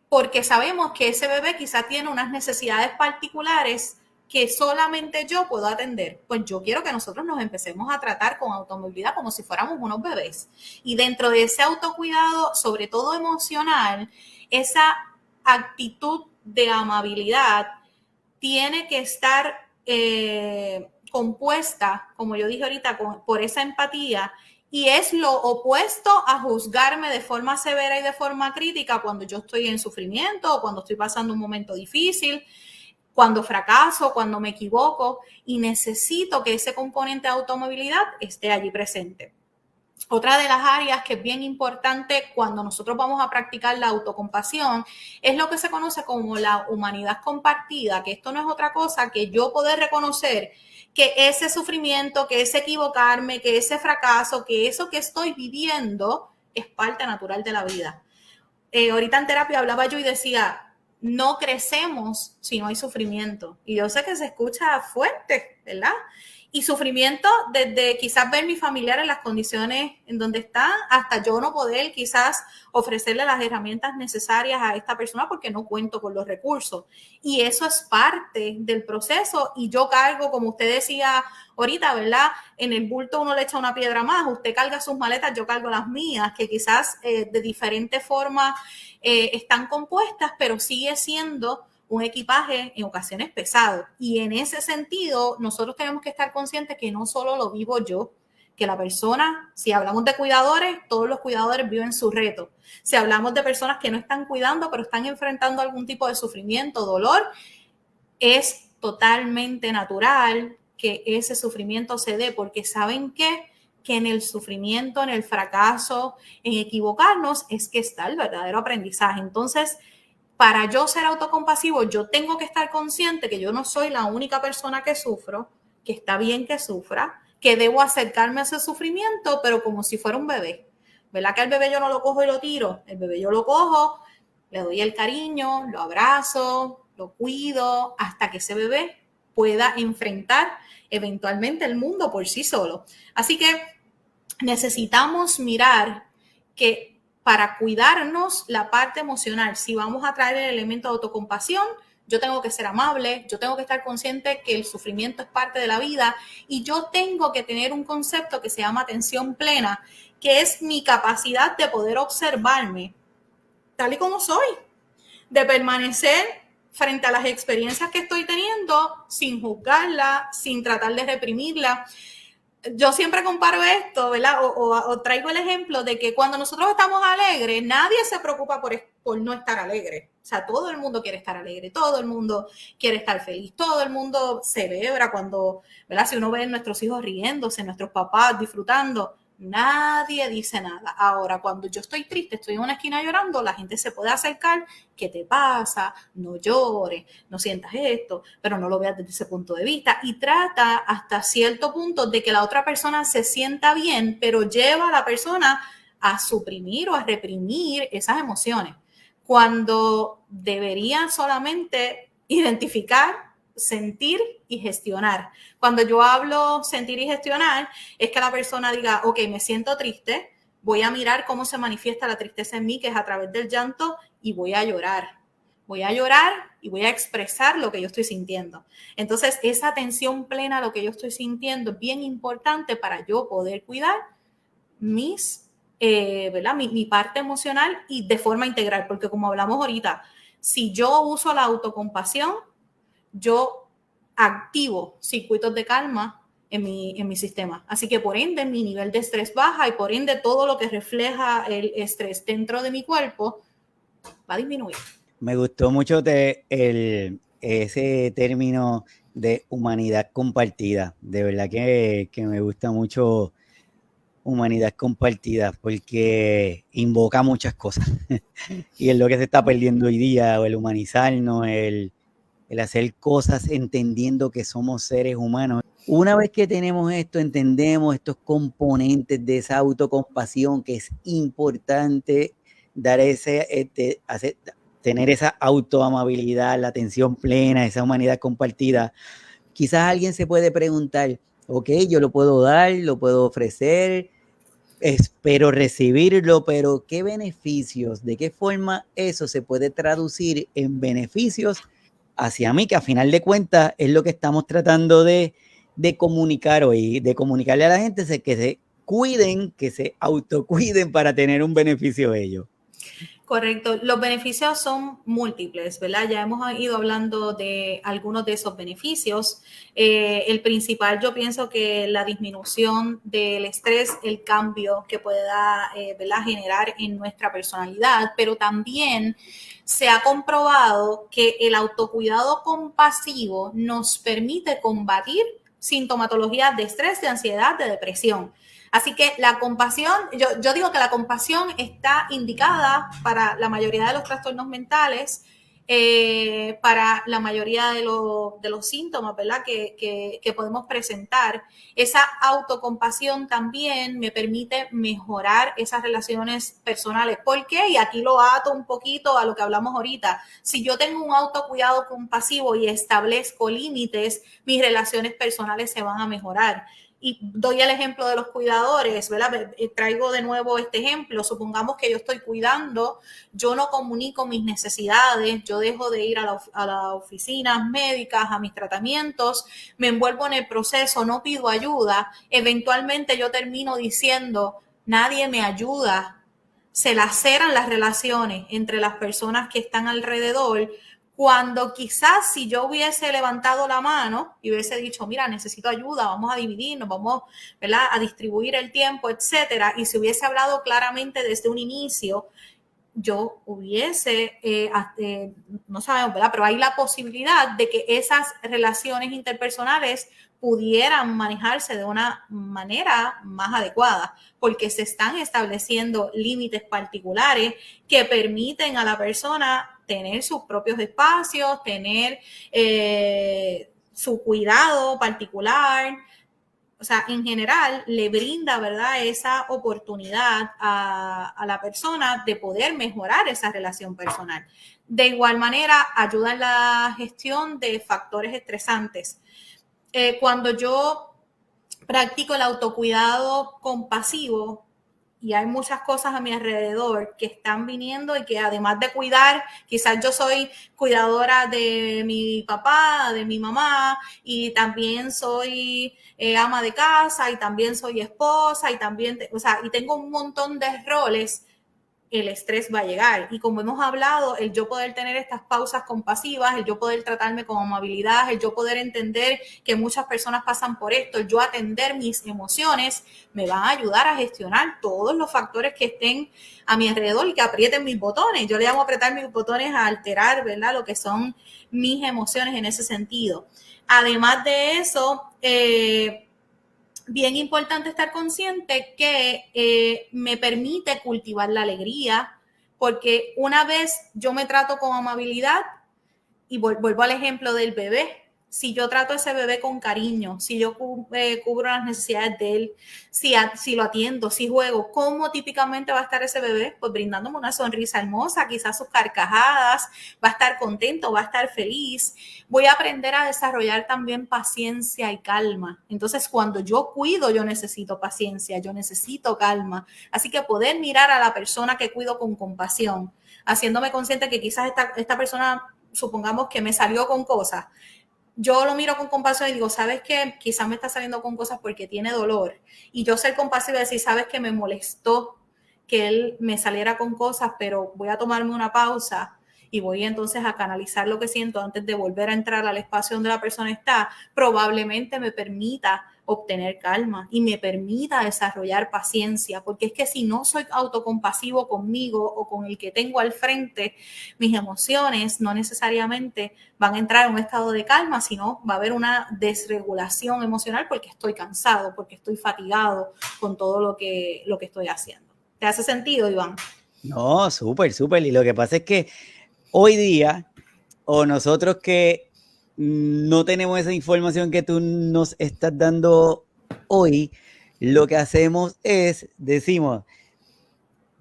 Porque sabemos que ese bebé quizá tiene unas necesidades particulares que solamente yo puedo atender. Pues yo quiero que nosotros nos empecemos a tratar con automovilidad como si fuéramos unos bebés. Y dentro de ese autocuidado, sobre todo emocional, esa actitud de amabilidad tiene que estar compuesta, como yo dije ahorita, por esa empatía. Y es lo opuesto a juzgarme de forma severa y de forma crítica cuando yo estoy en sufrimiento o cuando estoy pasando un momento difícil, cuando fracaso, cuando me equivoco, y necesito que ese componente de automovilidad esté allí presente. Otra de las áreas que es bien importante cuando nosotros vamos a practicar la autocompasión es lo que se conoce como la humanidad compartida, que esto no es otra cosa que yo poder reconocer que ese sufrimiento, que ese equivocarme, que ese fracaso, que eso que estoy viviendo es parte natural de la vida. Ahorita en terapia hablaba yo y decía, no crecemos si no hay sufrimiento. Y yo sé que se escucha fuerte, ¿verdad? Y sufrimiento desde quizás ver a mi familiar en las condiciones en donde están, hasta yo no poder quizás ofrecerle las herramientas necesarias a esta persona porque no cuento con los recursos. Y eso es parte del proceso y yo cargo, como usted decía ahorita, ¿verdad? En el bulto uno le echa una piedra más, usted carga sus maletas, yo cargo las mías, que quizás de diferente forma están compuestas, pero sigue siendo un equipaje en ocasiones pesado. Y en ese sentido, nosotros tenemos que estar conscientes que no solo lo vivo yo, que la persona, si hablamos de cuidadores, todos los cuidadores viven su reto. Si hablamos de personas que no están cuidando, pero están enfrentando algún tipo de sufrimiento, dolor, es totalmente natural que ese sufrimiento se dé, porque ¿saben qué? Que en el sufrimiento, en el fracaso, en equivocarnos, es que está el verdadero aprendizaje. Entonces, para yo ser autocompasivo, yo tengo que estar consciente que yo no soy la única persona que sufro, que está bien que sufra, que debo acercarme a ese sufrimiento, pero como si fuera un bebé. ¿Verdad que al bebé yo no lo cojo y lo tiro? El bebé yo lo cojo, le doy el cariño, lo abrazo, lo cuido, hasta que ese bebé pueda enfrentar eventualmente el mundo por sí solo. Así que necesitamos mirar que para cuidarnos la parte emocional, si vamos a traer el elemento de autocompasión, yo tengo que ser amable, yo tengo que estar consciente que el sufrimiento es parte de la vida y yo tengo que tener un concepto que se llama atención plena, que es mi capacidad de poder observarme tal y como soy, de permanecer frente a las experiencias que estoy teniendo sin juzgarla, sin tratar de reprimirla. Yo siempre comparo esto, ¿verdad? O traigo el ejemplo de que cuando nosotros estamos alegres, nadie se preocupa por no estar alegre. O sea, todo el mundo quiere estar alegre, todo el mundo quiere estar feliz, todo el mundo celebra cuando, ¿verdad? Si uno ve a nuestros hijos riéndose, nuestros papás disfrutando, nadie dice nada. Ahora, cuando yo estoy triste, estoy en una esquina llorando, la gente se puede acercar, ¿qué te pasa? No llores, no sientas esto, pero no lo veas desde ese punto de vista. Y trata hasta cierto punto de que la otra persona se sienta bien, pero lleva a la persona a suprimir o a reprimir esas emociones, cuando deberían solamente identificar, sentir y gestionar. Cuando yo hablo sentir y gestionar, es que la persona diga, ok, me siento triste, voy a mirar cómo se manifiesta la tristeza en mí, que es a través del llanto, y voy a llorar. Voy a llorar y voy a expresar lo que yo estoy sintiendo. Entonces, esa atención plena a lo que yo estoy sintiendo es bien importante para yo poder cuidar ¿verdad? Mi parte emocional y de forma integral, porque como hablamos ahorita, si yo uso la autocompasión, yo activo circuitos de calma en mi sistema. Así que por ende mi nivel de estrés baja y por ende todo lo que refleja el estrés dentro de mi cuerpo va a disminuir. Me gustó mucho ese término de humanidad compartida. De verdad que me gusta mucho humanidad compartida porque invoca muchas cosas. Y es lo que se está perdiendo hoy día, el humanizarnos, el hacer cosas entendiendo que somos seres humanos. Una vez que tenemos esto, entendemos estos componentes de esa autocompasión, que es importante dar tener esa autoamabilidad, la atención plena, esa humanidad compartida. Quizás alguien se puede preguntar, ok, yo lo puedo dar, lo puedo ofrecer, espero recibirlo, pero ¿qué beneficios? ¿De qué forma eso se puede traducir en beneficios hacia mí? Que a final de cuentas es lo que estamos tratando de comunicar hoy, de comunicarle a la gente que se cuiden, que se autocuiden para tener un beneficio ellos. Correcto. Los beneficios son múltiples, ¿verdad? Ya hemos ido hablando de algunos de esos beneficios. El principal, yo pienso que la disminución del estrés, el cambio que pueda, ¿verdad?, generar en nuestra personalidad, pero también se ha comprobado que el autocuidado compasivo nos permite combatir sintomatologías de estrés, de ansiedad, de depresión. Así que la compasión, yo digo que la compasión está indicada para la mayoría de los trastornos mentales, para la mayoría de los síntomas, ¿verdad? Que podemos presentar. Esa autocompasión también me permite mejorar esas relaciones personales. ¿Por qué? Y aquí lo ato un poquito a lo que hablamos ahorita. Si yo tengo un autocuidado compasivo y establezco límites, mis relaciones personales se van a mejorar. Y doy el ejemplo de los cuidadores, ¿verdad? Traigo de nuevo este ejemplo. Supongamos que yo estoy cuidando, yo no comunico mis necesidades, yo dejo de ir a las oficinas médicas, a mis tratamientos, me envuelvo en el proceso, no pido ayuda. Eventualmente yo termino diciendo, nadie me ayuda. Se laceran las relaciones entre las personas que están alrededor, cuando quizás si yo hubiese levantado la mano y hubiese dicho, mira, necesito ayuda, vamos a dividirnos, vamos, ¿verdad?, a distribuir el tiempo, etcétera, y se hubiese hablado claramente desde un inicio, yo hubiese, no sabemos, ¿verdad?, pero hay la posibilidad de que esas relaciones interpersonales pudieran manejarse de una manera más adecuada, porque se están estableciendo límites particulares que permiten a la persona tener sus propios espacios, tener su cuidado particular. O sea, en general le brinda, ¿verdad?, esa oportunidad a la persona de poder mejorar esa relación personal. De igual manera, ayuda en la gestión de factores estresantes. Cuando yo practico el autocuidado compasivo, y hay muchas cosas a mi alrededor que están viniendo y que además de cuidar, quizás yo soy cuidadora de mi papá, de mi mamá, y también soy ama de casa, y también soy esposa, y también, o sea, y tengo un montón de roles. El estrés va a llegar. Y como hemos hablado, el yo poder tener estas pausas compasivas, el yo poder tratarme con amabilidad, el yo poder entender que muchas personas pasan por esto, el yo atender mis emociones, me van a ayudar a gestionar todos los factores que estén a mi alrededor y que aprieten mis botones. Yo le llamo apretar mis botones a alterar, ¿verdad?, lo que son mis emociones en ese sentido. Además de eso, bien importante estar consciente que me permite cultivar la alegría, porque una vez yo me trato con amabilidad, y vuelvo al ejemplo del bebé, si yo trato a ese bebé con cariño, si yo cubro las necesidades de él, si lo atiendo, si juego, ¿cómo típicamente va a estar ese bebé? Pues brindándome una sonrisa hermosa, quizás sus carcajadas, va a estar contento, va a estar feliz. Voy a aprender a desarrollar también paciencia y calma. Entonces, cuando yo cuido, yo necesito paciencia, yo necesito calma. Así que poder mirar a la persona que cuido con compasión, haciéndome consciente que quizás esta persona, supongamos que me salió con cosas, yo lo miro con compasión y digo, ¿sabes qué? Quizás me está saliendo con cosas porque tiene dolor. Y yo ser compasiva y decir, ¿sabes qué? Me molestó que él me saliera con cosas, pero voy a tomarme una pausa y voy entonces a canalizar lo que siento antes de volver a entrar al espacio donde la persona está. Probablemente me permita obtener calma y me permita desarrollar paciencia, porque es que si no soy autocompasivo conmigo o con el que tengo al frente, mis emociones no necesariamente van a entrar en un estado de calma, sino va a haber una desregulación emocional porque estoy cansado, porque estoy fatigado con todo lo que estoy haciendo. ¿Te hace sentido, Iván? No, súper, súper. Y lo que pasa es que hoy día, o nosotros que no tenemos esa información que tú nos estás dando hoy, lo que hacemos es, decimos,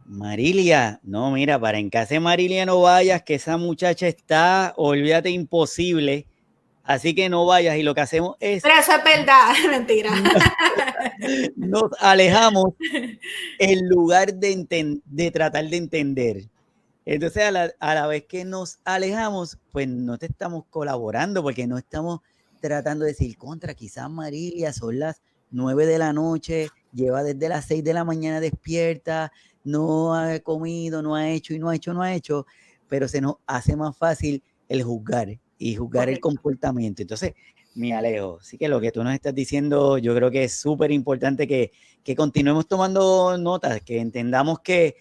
Marilia, no, mira, para en casa de Marilia no vayas, que esa muchacha está, olvídate, imposible, así que no vayas. Y lo que hacemos es... Pero eso es verdad, mentira. Nos alejamos en lugar de tratar de entender. Entonces, a la vez que nos alejamos, pues no te estamos colaborando porque no estamos tratando de decir contra, quizás Marilia son las 9 de la noche, lleva desde las 6 de la mañana despierta, no ha comido, no ha hecho y no ha hecho, no ha hecho, pero se nos hace más fácil el juzgar y juzgar Correcto. El comportamiento. Entonces, me alejo. Así que lo que tú nos estás diciendo, yo creo que es súper importante que continuemos tomando notas, que entendamos que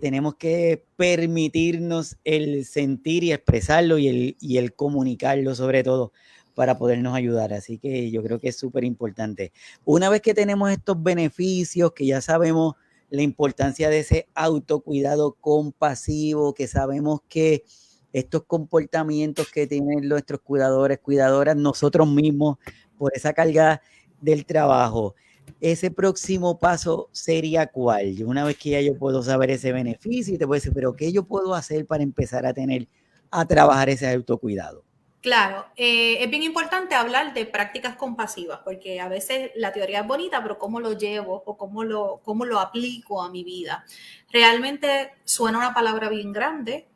tenemos que permitirnos el sentir y expresarlo y el comunicarlo sobre todo para podernos ayudar. Así que yo creo que es súper importante. Una vez que tenemos estos beneficios, que ya sabemos la importancia de ese autocuidado compasivo, que sabemos que estos comportamientos que tienen nuestros cuidadores, cuidadoras, nosotros mismos, por esa carga del trabajo. Ese próximo paso sería ¿cuál? Una vez que ya yo puedo saber ese beneficio y te puedo decir, pero ¿qué yo puedo hacer para empezar a trabajar ese autocuidado? Claro, es bien importante hablar de prácticas compasivas, porque a veces la teoría es bonita, pero ¿cómo lo llevo o cómo lo aplico a mi vida? Realmente suena una palabra bien grande,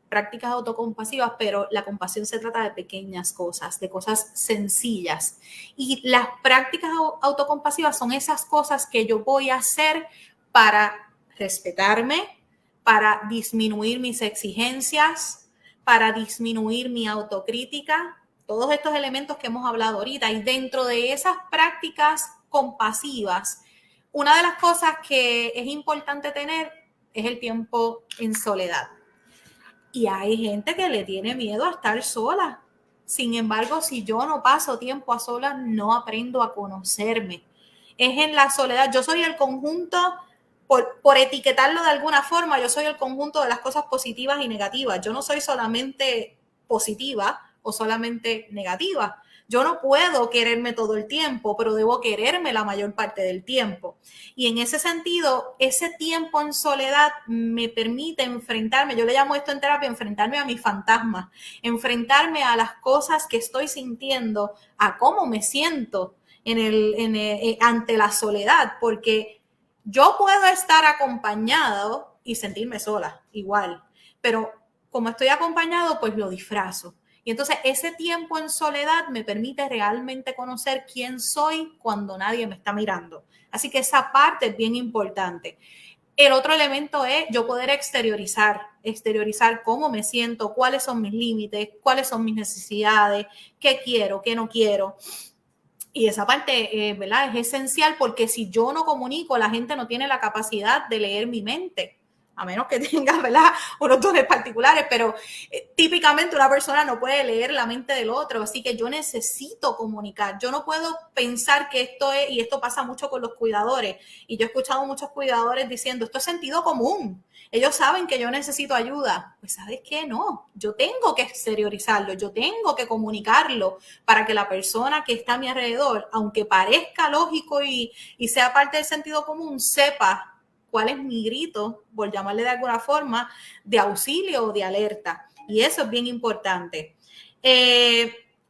prácticas autocompasivas, pero la compasión se trata de pequeñas cosas, de cosas sencillas. Y las prácticas autocompasivas son esas cosas que yo voy a hacer para respetarme, para disminuir mis exigencias, para disminuir mi autocrítica, todos estos elementos que hemos hablado ahorita. Y dentro de esas prácticas compasivas, una de las cosas que es importante tener es el tiempo en soledad. Y hay gente que le tiene miedo a estar sola. Sin embargo, si yo no paso tiempo a solas, no aprendo a conocerme. Es en la soledad. Yo soy el conjunto, por etiquetarlo de alguna forma, yo soy el conjunto de las cosas positivas y negativas. Yo no soy solamente positiva o solamente negativa. Yo no puedo quererme todo el tiempo, pero debo quererme la mayor parte del tiempo. Y en ese sentido, ese tiempo en soledad me permite enfrentarme, yo le llamo esto en terapia, enfrentarme a mis fantasmas, enfrentarme a las cosas que estoy sintiendo, a cómo me siento ante la soledad, porque yo puedo estar acompañado y sentirme sola, igual, pero como estoy acompañado, pues lo disfrazo. Y entonces ese tiempo en soledad me permite realmente conocer quién soy cuando nadie me está mirando. Así que esa parte es bien importante. El otro elemento es yo poder exteriorizar cómo me siento, cuáles son mis límites, cuáles son mis necesidades, qué quiero, qué no quiero. Y esa parte, ¿verdad? Es esencial porque si yo no comunico, la gente no tiene la capacidad de leer mi mente. A menos que tenga, ¿verdad?, unos dones particulares, pero típicamente una persona no puede leer la mente del otro, así que yo necesito comunicar. Yo no puedo pensar que esto es, y esto pasa mucho con los cuidadores, y yo he escuchado muchos cuidadores diciendo, esto es sentido común, ellos saben que yo necesito ayuda. Pues ¿sabes qué? No, yo tengo que exteriorizarlo, yo tengo que comunicarlo para que la persona que está a mi alrededor, aunque parezca lógico y sea parte del sentido común, sepa cuál es mi grito, por llamarle de alguna forma, de auxilio o de alerta. Y eso es bien importante.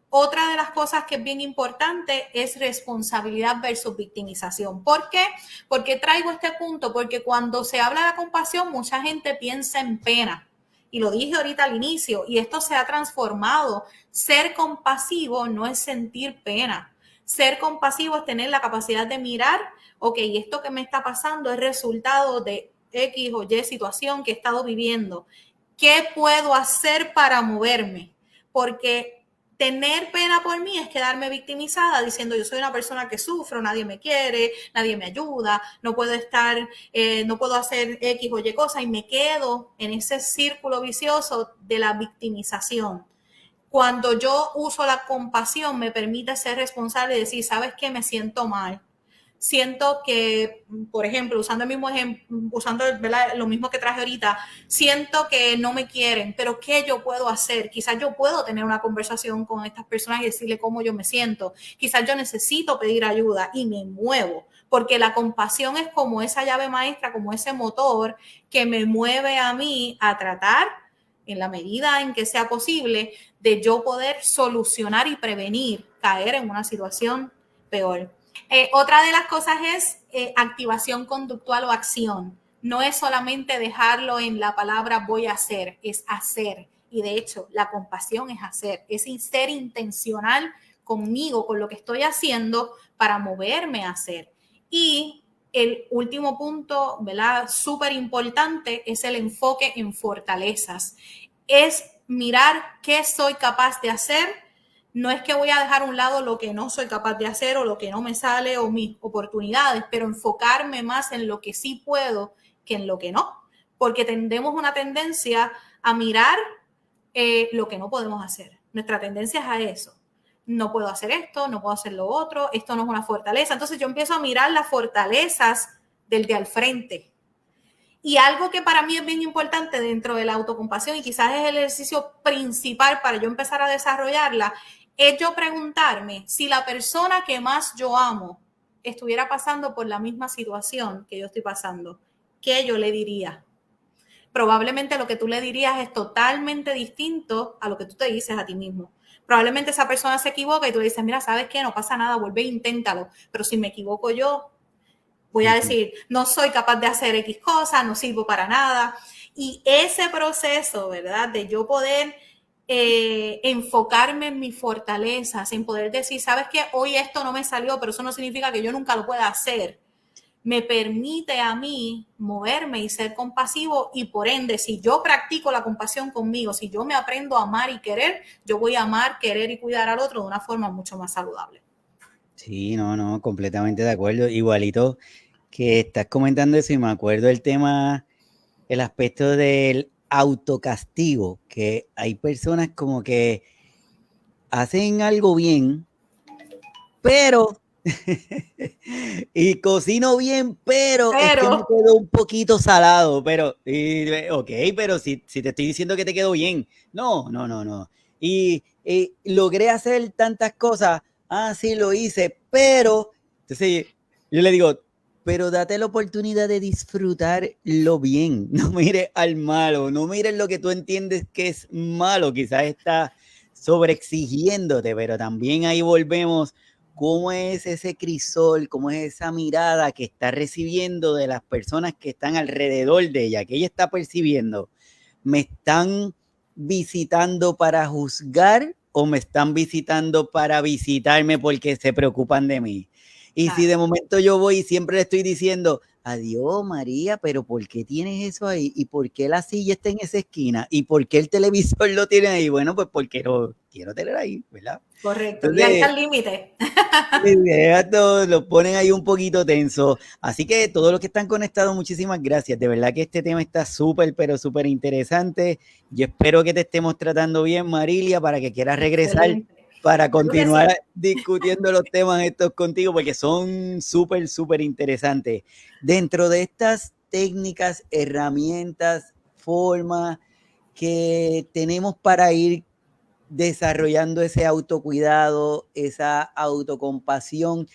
Otra de las cosas que es bien importante es responsabilidad versus victimización. ¿Por qué? Porque traigo este punto, porque cuando se habla de compasión, mucha gente piensa en pena. Y lo dije ahorita al inicio, y esto se ha transformado. Ser compasivo no es sentir pena. Ser compasivo es tener la capacidad de mirar, ok, esto que me está pasando es resultado de X o Y situación que he estado viviendo. ¿Qué puedo hacer para moverme? Porque tener pena por mí es quedarme victimizada diciendo yo soy una persona que sufro, nadie me quiere, nadie me ayuda, no puedo estar, no puedo hacer X o Y cosas y me quedo en ese círculo vicioso de la victimización. Cuando yo uso la compasión me permite ser responsable y decir, ¿sabes qué? Me siento mal. Siento que, por ejemplo, usando el mismo ejemplo, usando, ¿verdad?, lo mismo que traje ahorita, siento que no me quieren, pero ¿qué yo puedo hacer? Quizás yo puedo tener una conversación con estas personas y decirle cómo yo me siento. Quizás yo necesito pedir ayuda y me muevo, porque la compasión es como esa llave maestra, como ese motor que me mueve a mí a tratar, en la medida en que sea posible, de yo poder solucionar y prevenir caer en una situación peor. Otra de las cosas es activación conductual o acción. No es solamente dejarlo en la palabra voy a hacer, es hacer. Y de hecho, la compasión es hacer, es ser intencional conmigo, con lo que estoy haciendo para moverme a hacer. Y el último punto, ¿verdad?, súper importante es el enfoque en fortalezas. Es mirar qué soy capaz de hacer. No es que voy a dejar a un lado lo que no soy capaz de hacer o lo que no me sale o mis oportunidades, pero enfocarme más en lo que sí puedo que en lo que no. Porque tendemos una tendencia a mirar lo que no podemos hacer. Nuestra tendencia es a eso. No puedo hacer esto, no puedo hacer lo otro, esto no es una fortaleza. Entonces yo empiezo a mirar las fortalezas del de al frente. Y algo que para mí es bien importante dentro de la autocompasión, y quizás es el ejercicio principal para yo empezar a desarrollarla, es yo preguntarme si la persona que más yo amo estuviera pasando por la misma situación que yo estoy pasando, ¿qué yo le diría? Probablemente lo que tú le dirías es totalmente distinto a lo que tú te dices a ti mismo. Probablemente esa persona se equivoca y tú le dices, mira, ¿sabes qué? No pasa nada, vuelve e inténtalo. Pero si me equivoco yo, voy a decir, no soy capaz de hacer X cosas, no sirvo para nada. Y ese proceso, ¿verdad? De yo poder enfocarme en mis fortalezas, en poder decir, ¿sabes qué? Hoy esto no me salió, pero eso no significa que yo nunca lo pueda hacer. Me permite a mí moverme y ser compasivo, y por ende, si yo practico la compasión conmigo, si yo me aprendo a amar y querer, yo voy a amar, querer y cuidar al otro de una forma mucho más saludable. Sí, no, completamente de acuerdo. Igualito que estás comentando eso y me acuerdo el tema, el aspecto del autocastigo, que hay personas como que hacen algo bien, pero y cocino bien, pero es que me quedó un poquito salado, pero, ok, pero si te estoy diciendo que te quedó bien, no. Y logré hacer tantas cosas, sí lo hice, pero, entonces yo le digo, pero date la oportunidad de disfrutarlo bien, no mires al malo, no mires lo que tú entiendes que es malo, quizás está sobreexigiéndote, pero también ahí volvemos. ¿Cómo es ese crisol? ¿Cómo es esa mirada que está recibiendo de las personas que están alrededor de ella? Que ella está percibiendo. ¿Me están visitando para juzgar o me están visitando para visitarme porque se preocupan de mí? Y si de momento yo voy y siempre le estoy diciendo, adiós María, pero ¿por qué tienes eso ahí? ¿Y por qué la silla está en esa esquina? ¿Y por qué el televisor lo tiene ahí? Bueno, pues porque lo quiero tener ahí, ¿verdad? Correcto. Entonces, y ahí está el límite. Lo ponen ahí un poquito tenso. Así que todos los que están conectados, muchísimas gracias. De verdad que este tema está súper, pero súper interesante. Yo espero que te estemos tratando bien, Marilia, para que quieras regresar. Excelente. Para continuar discutiendo los temas estos contigo, porque son súper, súper interesantes. Dentro de estas técnicas, herramientas, formas que tenemos para ir desarrollando ese autocuidado, esa autocompasión,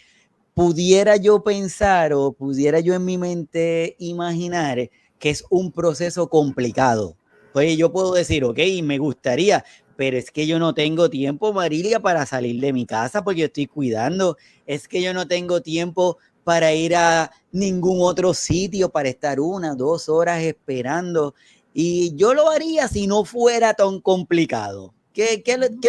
pudiera yo pensar o pudiera yo en mi mente imaginar que es un proceso complicado. Pues yo puedo decir, ok, me gustaría, pero es que yo no tengo tiempo, Marilia, para salir de mi casa porque yo estoy cuidando. Es que yo no tengo tiempo para ir a ningún otro sitio, para estar 1, 2 horas esperando. Y yo lo haría si no fuera tan complicado. ¿Qué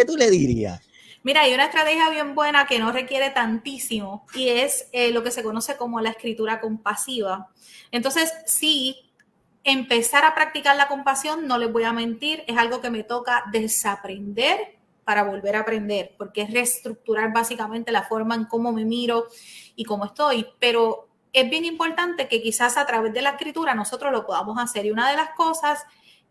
tú le dirías? Mira, hay una estrategia bien buena que no requiere tantísimo y es lo que se conoce como la escritura compasiva. Entonces, sí, empezar a practicar la compasión, no les voy a mentir, es algo que me toca desaprender para volver a aprender, porque es reestructurar básicamente la forma en cómo me miro y cómo estoy, pero es bien importante que quizás a través de la escritura nosotros lo podamos hacer. Y una de las cosas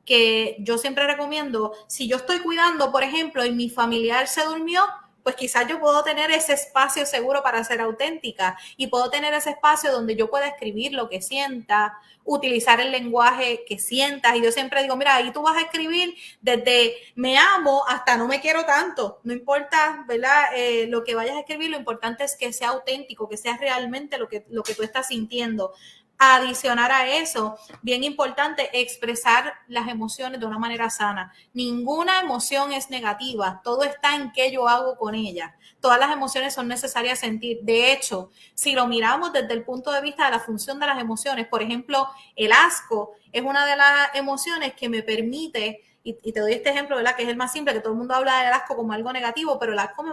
que yo siempre recomiendo, si yo estoy cuidando, por ejemplo, y mi familiar se durmió, pues quizás yo puedo tener ese espacio seguro para ser auténtica y puedo tener ese espacio donde yo pueda escribir lo que sienta, utilizar el lenguaje que sientas. Y yo siempre digo, mira, ahí tú vas a escribir desde me amo hasta no me quiero tanto. No importa, ¿verdad? Lo que vayas a escribir, lo importante es que sea auténtico, que sea realmente lo que tú estás sintiendo. Adicionar a eso, bien importante, expresar las emociones de una manera sana. Ninguna emoción es negativa, todo está en qué yo hago con ella. Todas las emociones son necesarias sentir. De hecho, si lo miramos desde el punto de vista de la función de las emociones, por ejemplo, el asco es una de las emociones que me permite, y te doy este ejemplo, ¿verdad? Que es el más simple, que todo el mundo habla del asco como algo negativo, pero el asco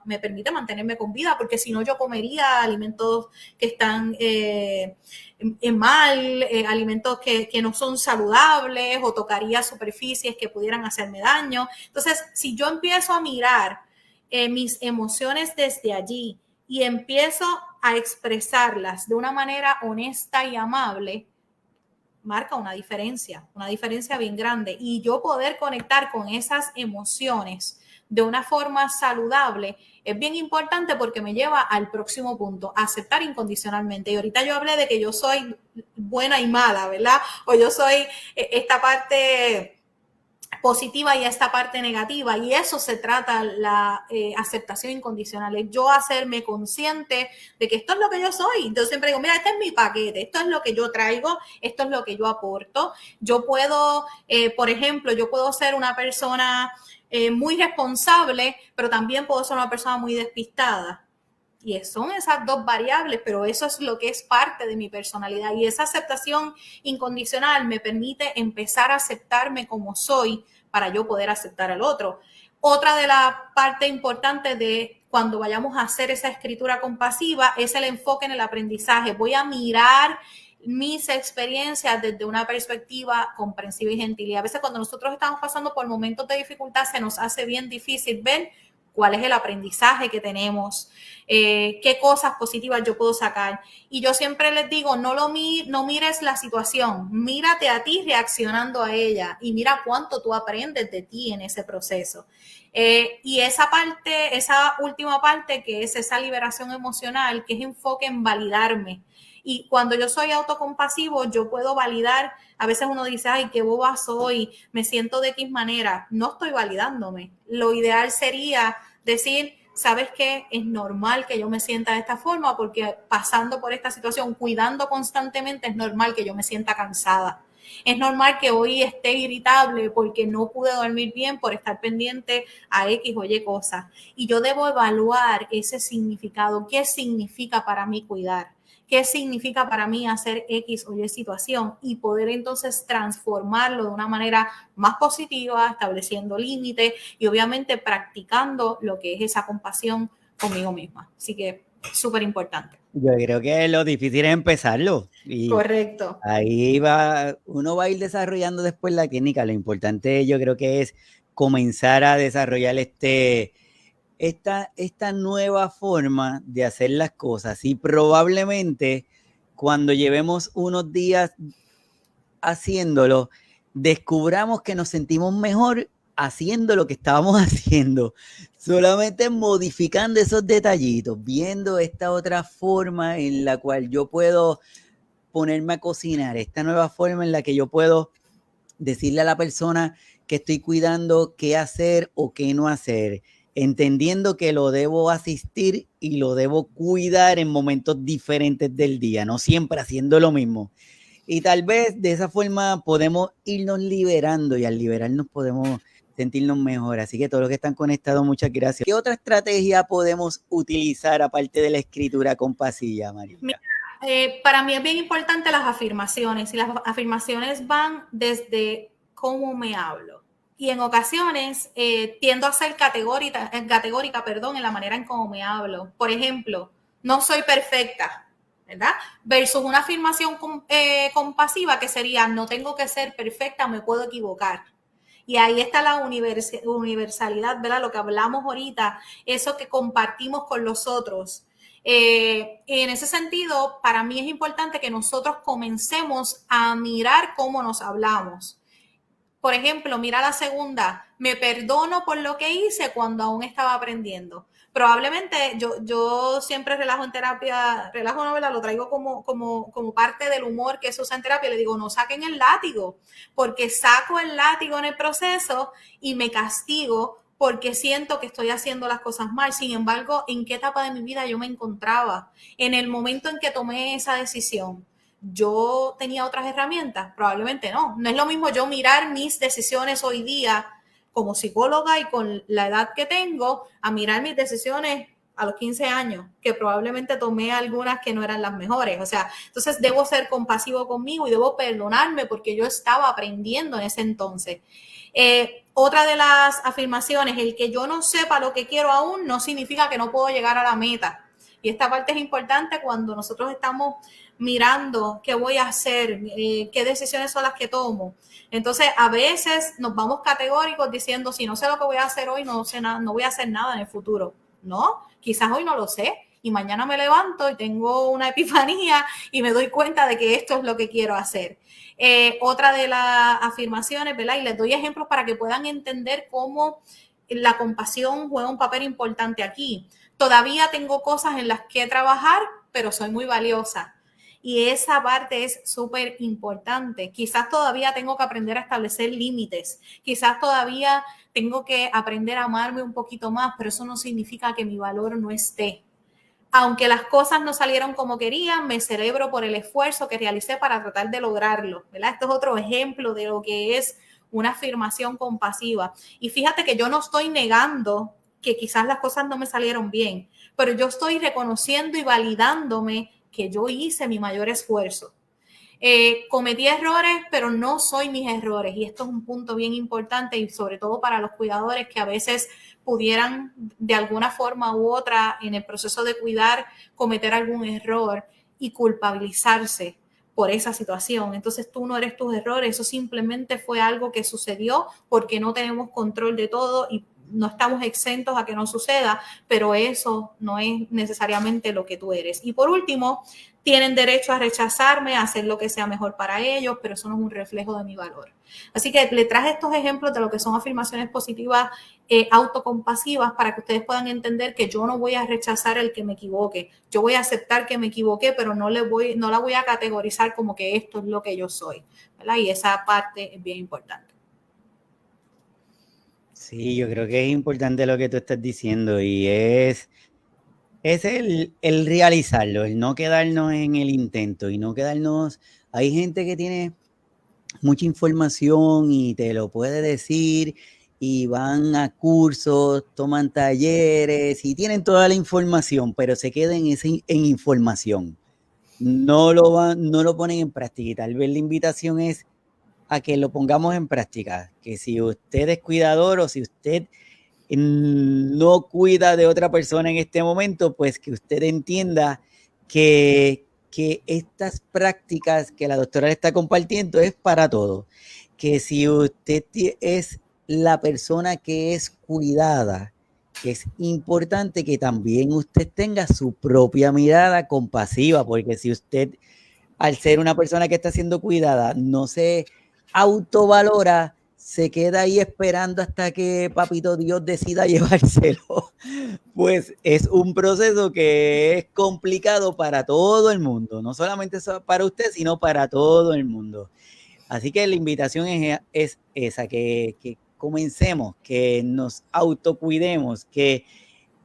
me permite mantenerme con vida, porque si no yo comería alimentos que están mal, alimentos que no son saludables, o tocaría superficies que pudieran hacerme daño. Entonces, si yo empiezo a mirar mis emociones desde allí y empiezo a expresarlas de una manera honesta y amable, marca una diferencia bien grande. Y yo poder conectar con esas emociones de una forma saludable, es bien importante porque me lleva al próximo punto, a aceptar incondicionalmente. Y ahorita yo hablé de que yo soy buena y mala, ¿verdad? O yo soy esta parte positiva y esta parte negativa, y eso se trata la aceptación incondicional, es yo hacerme consciente de que esto es lo que yo soy. Yo siempre digo, mira, este es mi paquete, esto es lo que yo traigo, esto es lo que yo aporto. Yo puedo, por ejemplo, yo puedo ser una persona muy responsable, pero también puedo ser una persona muy despistada. Y son esas dos variables, pero eso es lo que es parte de mi personalidad. Y esa aceptación incondicional me permite empezar a aceptarme como soy para yo poder aceptar al otro. Otra de las partes importantes de cuando vayamos a hacer esa escritura compasiva es el enfoque en el aprendizaje. Voy a mirar mis experiencias desde una perspectiva comprensiva y gentil. Y a veces cuando nosotros estamos pasando por momentos de dificultad se nos hace bien difícil ver cuál es el aprendizaje que tenemos, qué cosas positivas yo puedo sacar. Y yo siempre les digo, no mires la situación, mírate a ti reaccionando a ella y mira cuánto tú aprendes de ti en ese proceso. Y esa parte, esa última parte que es esa liberación emocional, que es enfoque en validarme. Y cuando yo soy autocompasivo, yo puedo validar. A veces uno dice, ay, qué boba soy, me siento de X manera. No estoy validándome. Lo ideal sería decir, ¿sabes qué? Es normal que yo me sienta de esta forma porque pasando por esta situación, cuidando constantemente, es normal que yo me sienta cansada. Es normal que hoy esté irritable porque no pude dormir bien por estar pendiente a X o Y cosas. Y yo debo evaluar ese significado. ¿Qué significa para mí cuidar? ¿Qué significa para mí hacer X o Y situación? Y poder entonces transformarlo de una manera más positiva, estableciendo límites y obviamente practicando lo que es esa compasión conmigo misma. Así que súper importante. Yo creo que lo difícil es empezarlo. Y correcto. Ahí uno va a ir desarrollando después la técnica. Lo importante yo creo que es comenzar a desarrollar esta nueva forma de hacer las cosas, y probablemente cuando llevemos unos días haciéndolo, descubramos que nos sentimos mejor haciendo lo que estábamos haciendo, solamente modificando esos detallitos, viendo esta otra forma en la cual yo puedo ponerme a cocinar, esta nueva forma en la que yo puedo decirle a la persona que estoy cuidando qué hacer o qué no hacer, entendiendo que lo debo asistir y lo debo cuidar en momentos diferentes del día, no siempre haciendo lo mismo. Y tal vez de esa forma podemos irnos liberando, y al liberarnos podemos sentirnos mejor. Así que todos los que están conectados, muchas gracias. ¿Qué otra estrategia podemos utilizar aparte de la escritura compasiva, María? Para mí es bien importante las afirmaciones, y las afirmaciones van desde cómo me hablo. Y en ocasiones tiendo a ser categórica, en la manera en cómo me hablo. Por ejemplo, no soy perfecta, ¿verdad? Versus una afirmación compasiva que sería, no tengo que ser perfecta, me puedo equivocar. Y ahí está la universalidad, ¿verdad? Lo que hablamos ahorita, eso que compartimos con los otros. En ese sentido, para mí es importante que nosotros comencemos a mirar cómo nos hablamos. Por ejemplo, mira la segunda, me perdono por lo que hice cuando aún estaba aprendiendo. Probablemente yo siempre relajo en terapia, relajo novela, lo traigo como parte del humor que se usa en terapia. Le digo, no saquen el látigo, porque saco el látigo en el proceso y me castigo porque siento que estoy haciendo las cosas mal. Sin embargo, ¿en qué etapa de mi vida yo me encontraba? En el momento en que tomé esa decisión, ¿yo tenía otras herramientas? Probablemente no. No es lo mismo yo mirar mis decisiones hoy día como psicóloga y con la edad que tengo, a mirar mis decisiones a los 15 años, que probablemente tomé algunas que no eran las mejores. O sea, entonces debo ser compasivo conmigo y debo perdonarme porque yo estaba aprendiendo en ese entonces. Otra de las afirmaciones, el que yo no sepa lo que quiero aún no significa que no puedo llegar a la meta. Y esta parte es importante cuando nosotros estamos mirando qué voy a hacer, qué decisiones son las que tomo. Entonces, a veces nos vamos categóricos diciendo, si no sé lo que voy a hacer hoy, no sé nada, no voy a hacer nada en el futuro. No, quizás hoy no lo sé y mañana me levanto y tengo una epifanía y me doy cuenta de que esto es lo que quiero hacer. Otra de las afirmaciones, ¿verdad? Y les doy ejemplos para que puedan entender cómo la compasión juega un papel importante aquí. Todavía tengo cosas en las que trabajar, pero soy muy valiosa. Y esa parte es súper importante. Quizás todavía tengo que aprender a establecer límites. Quizás todavía tengo que aprender a amarme un poquito más, pero eso no significa que mi valor no esté. Aunque las cosas no salieron como quería, me celebro por el esfuerzo que realicé para tratar de lograrlo, ¿verdad? Esto es otro ejemplo de lo que es una afirmación compasiva. Y fíjate que yo no estoy negando que quizás las cosas no me salieron bien, pero yo estoy reconociendo y validándome que yo hice mi mayor esfuerzo. Cometí errores, pero no soy mis errores. Y esto es un punto bien importante y sobre todo para los cuidadores que a veces pudieran de alguna forma u otra en el proceso de cuidar cometer algún error y culpabilizarse por esa situación. Entonces tú no eres tus errores, eso simplemente fue algo que sucedió porque no tenemos control de todo y no estamos exentos a que no suceda, pero eso no es necesariamente lo que tú eres. Y por último, tienen derecho a rechazarme, a hacer lo que sea mejor para ellos, pero eso no es un reflejo de mi valor. Así que le traje estos ejemplos de lo que son afirmaciones positivas autocompasivas para que ustedes puedan entender que yo no voy a rechazar el que me equivoque. Yo voy a aceptar que me equivoqué, pero no la voy a categorizar como que esto es lo que yo soy, ¿verdad? Y esa parte es bien importante. Sí, yo creo que es importante lo que tú estás diciendo y es el realizarlo, el no quedarnos en el intento y no quedarnos. Hay gente que tiene mucha información y te lo puede decir y van a cursos, toman talleres y tienen toda la información, pero se quedan en información. No lo ponen en práctica y tal vez la invitación es a que lo pongamos en práctica, que si usted es cuidador o si usted no cuida de otra persona en este momento, pues que usted entienda que estas prácticas que la doctora le está compartiendo es para todo. Que si usted es la persona que es cuidada, es importante que también usted tenga su propia mirada compasiva, porque si usted, al ser una persona que está siendo cuidada, no se autovalora, se queda ahí esperando hasta que Papito Dios decida llevárselo, pues es un proceso que es complicado para todo el mundo, no solamente para usted, sino para todo el mundo. Así que la invitación es esa, que comencemos, que nos autocuidemos, que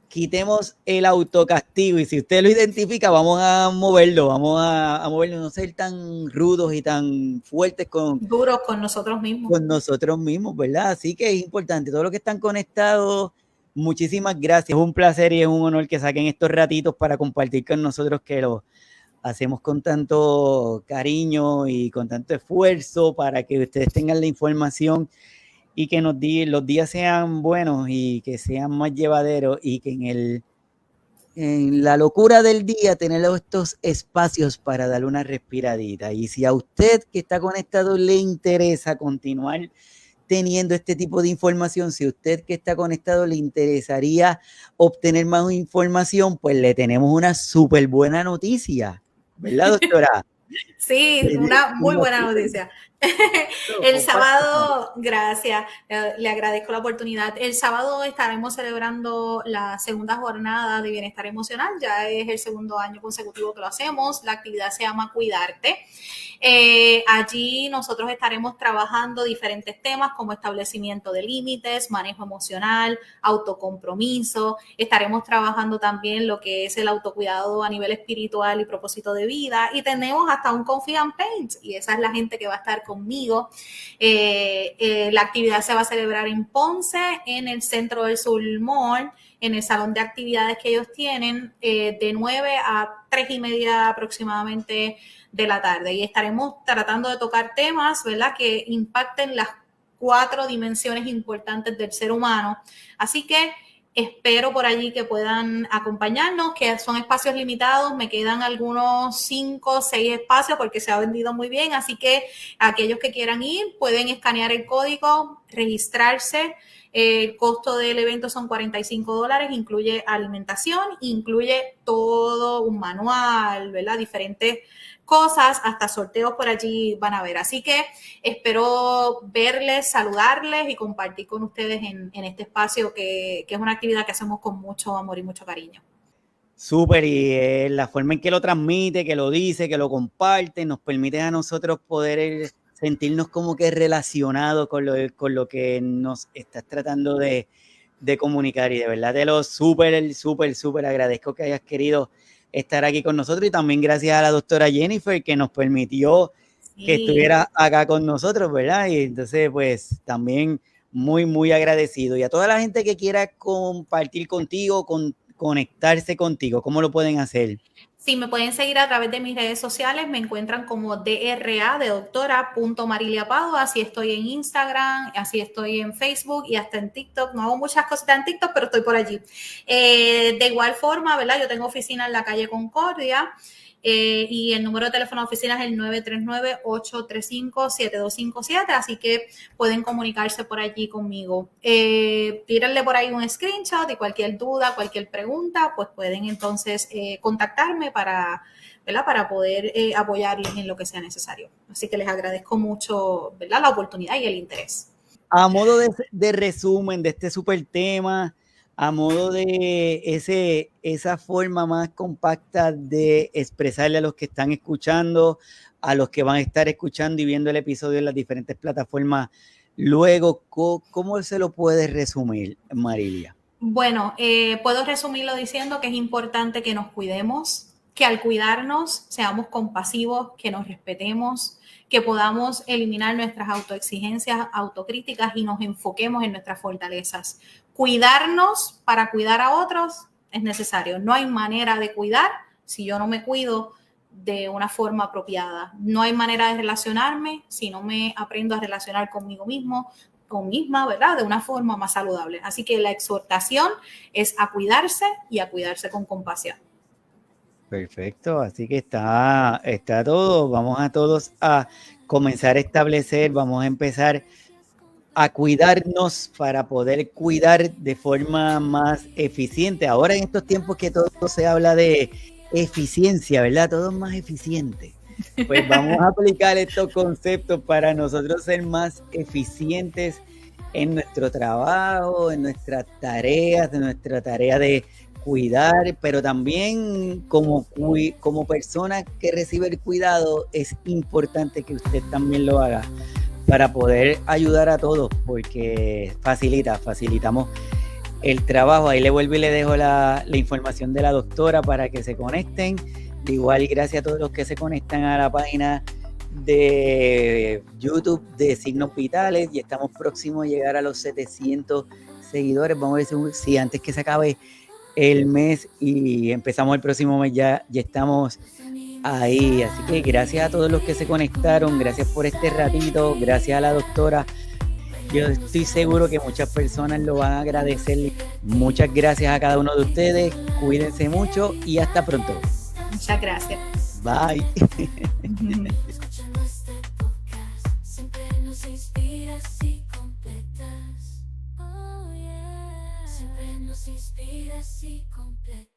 quitemos el autocastigo y si usted lo identifica, vamos a moverlo, no ser tan rudos y tan fuertes duros con nosotros mismos, ¿verdad? Así que es importante, todos los que están conectados, muchísimas gracias, es un placer y es un honor que saquen estos ratitos para compartir con nosotros que lo hacemos con tanto cariño y con tanto esfuerzo para que ustedes tengan la información y que los días sean buenos y que sean más llevaderos y que en la locura del día tener estos espacios para darle una respiradita. Y si a usted que está conectado le interesa continuar teniendo este tipo de información, si a usted que está conectado le interesaría obtener más información, pues le tenemos una súper buena noticia, ¿verdad, doctora? Sí, una muy buena noticia. El sábado, gracias, le agradezco la oportunidad. El sábado estaremos celebrando la segunda jornada de bienestar emocional, ya es el segundo año consecutivo que lo hacemos, la actividad se llama Cuidarte. Allí nosotros estaremos trabajando diferentes temas como establecimiento de límites, manejo emocional, autocompromiso, estaremos trabajando también lo que es el autocuidado a nivel espiritual y propósito de vida y tenemos hasta un Coffee and Paint y esa es la gente que va a estar conmigo. La actividad se va a celebrar en Ponce, en el Centro del Sur Mall, en el salón de actividades que ellos tienen, de 9 a 3:30 aproximadamente de la tarde. Y estaremos tratando de tocar temas, ¿verdad?, que impacten las 4 dimensiones importantes del ser humano. Así que espero por allí que puedan acompañarnos, que son espacios limitados, me quedan algunos 5 o 6 espacios porque se ha vendido muy bien, así que aquellos que quieran ir pueden escanear el código registrarse. El costo del evento son $45, incluye alimentación, incluye todo un manual, ¿verdad? Diferentes cosas, hasta sorteos por allí van a ver. Así que espero verles, saludarles y compartir con ustedes en este espacio que es una actividad que hacemos con mucho amor y mucho cariño. Súper, y la forma en que lo transmite, que lo dice, que lo comparte, nos permite a nosotros poder sentirnos como que relacionados con lo que nos estás tratando de comunicar, y de verdad te lo súper agradezco que hayas querido estar aquí con nosotros, y también gracias a la doctora Jennifer que nos permitió que estuviera acá con nosotros, ¿verdad? Y entonces pues también muy agradecido, y a toda la gente que quiera compartir contigo, conectarse contigo, ¿cómo lo pueden hacer? Sí, me pueden seguir a través de mis redes sociales, me encuentran como DRA de doctora.mariliapadua, así estoy en Instagram, así estoy en Facebook y hasta en TikTok. No hago muchas cositas en TikTok, pero estoy por allí. De igual forma, ¿verdad? Yo tengo oficina en la calle Concordia. Y el número de teléfono de oficina es el 939-835-7257, así que pueden comunicarse por allí conmigo. Tírenle por ahí un screenshot y cualquier duda, cualquier pregunta, pues pueden entonces contactarme para poder apoyarles en lo que sea necesario. Así que les agradezco mucho, ¿verdad?, la oportunidad y el interés. A modo de resumen de este súper tema, a modo de esa forma más compacta de expresarle a los que están escuchando, a los que van a estar escuchando y viendo el episodio en las diferentes plataformas, luego, ¿cómo se lo puedes resumir, Marilia? Bueno, puedo resumirlo diciendo que es importante que nos cuidemos, que al cuidarnos seamos compasivos, que nos respetemos, que podamos eliminar nuestras autoexigencias, autocríticas y nos enfoquemos en nuestras fortalezas. Cuidarnos para cuidar a otros es necesario. No hay manera de cuidar si yo no me cuido de una forma apropiada. No hay manera de relacionarme si no me aprendo a relacionar conmigo misma, ¿verdad? De una forma más saludable. Así que la exhortación es a cuidarse y a cuidarse con compasión. Perfecto, así que está todo. Vamos a todos a comenzar a establecer, vamos a empezar a cuidarnos para poder cuidar de forma más eficiente. Ahora en estos tiempos que todo se habla de eficiencia, ¿verdad? Todo es más eficiente. Pues vamos a aplicar estos conceptos para nosotros ser más eficientes en nuestro trabajo, en nuestras tareas, en nuestra tarea de cuidar, pero también como persona que recibe el cuidado, es importante que usted también lo haga para poder ayudar a todos, porque facilitamos el trabajo. Ahí le vuelvo y le dejo la información de la doctora para que se conecten. De igual, gracias a todos los que se conectan a la página de YouTube de Signos Vitales, y estamos próximos a llegar a los 700 seguidores. Vamos a ver si antes que se acabe el mes y empezamos el próximo mes ya estamos ahí. Así que gracias a todos los que se conectaron, gracias por este ratito, gracias a la doctora. Yo estoy seguro que muchas personas lo van a agradecer. Muchas gracias a cada uno de ustedes, cuídense mucho y hasta pronto. Muchas gracias. Bye. Siempre nos inspiras y completas.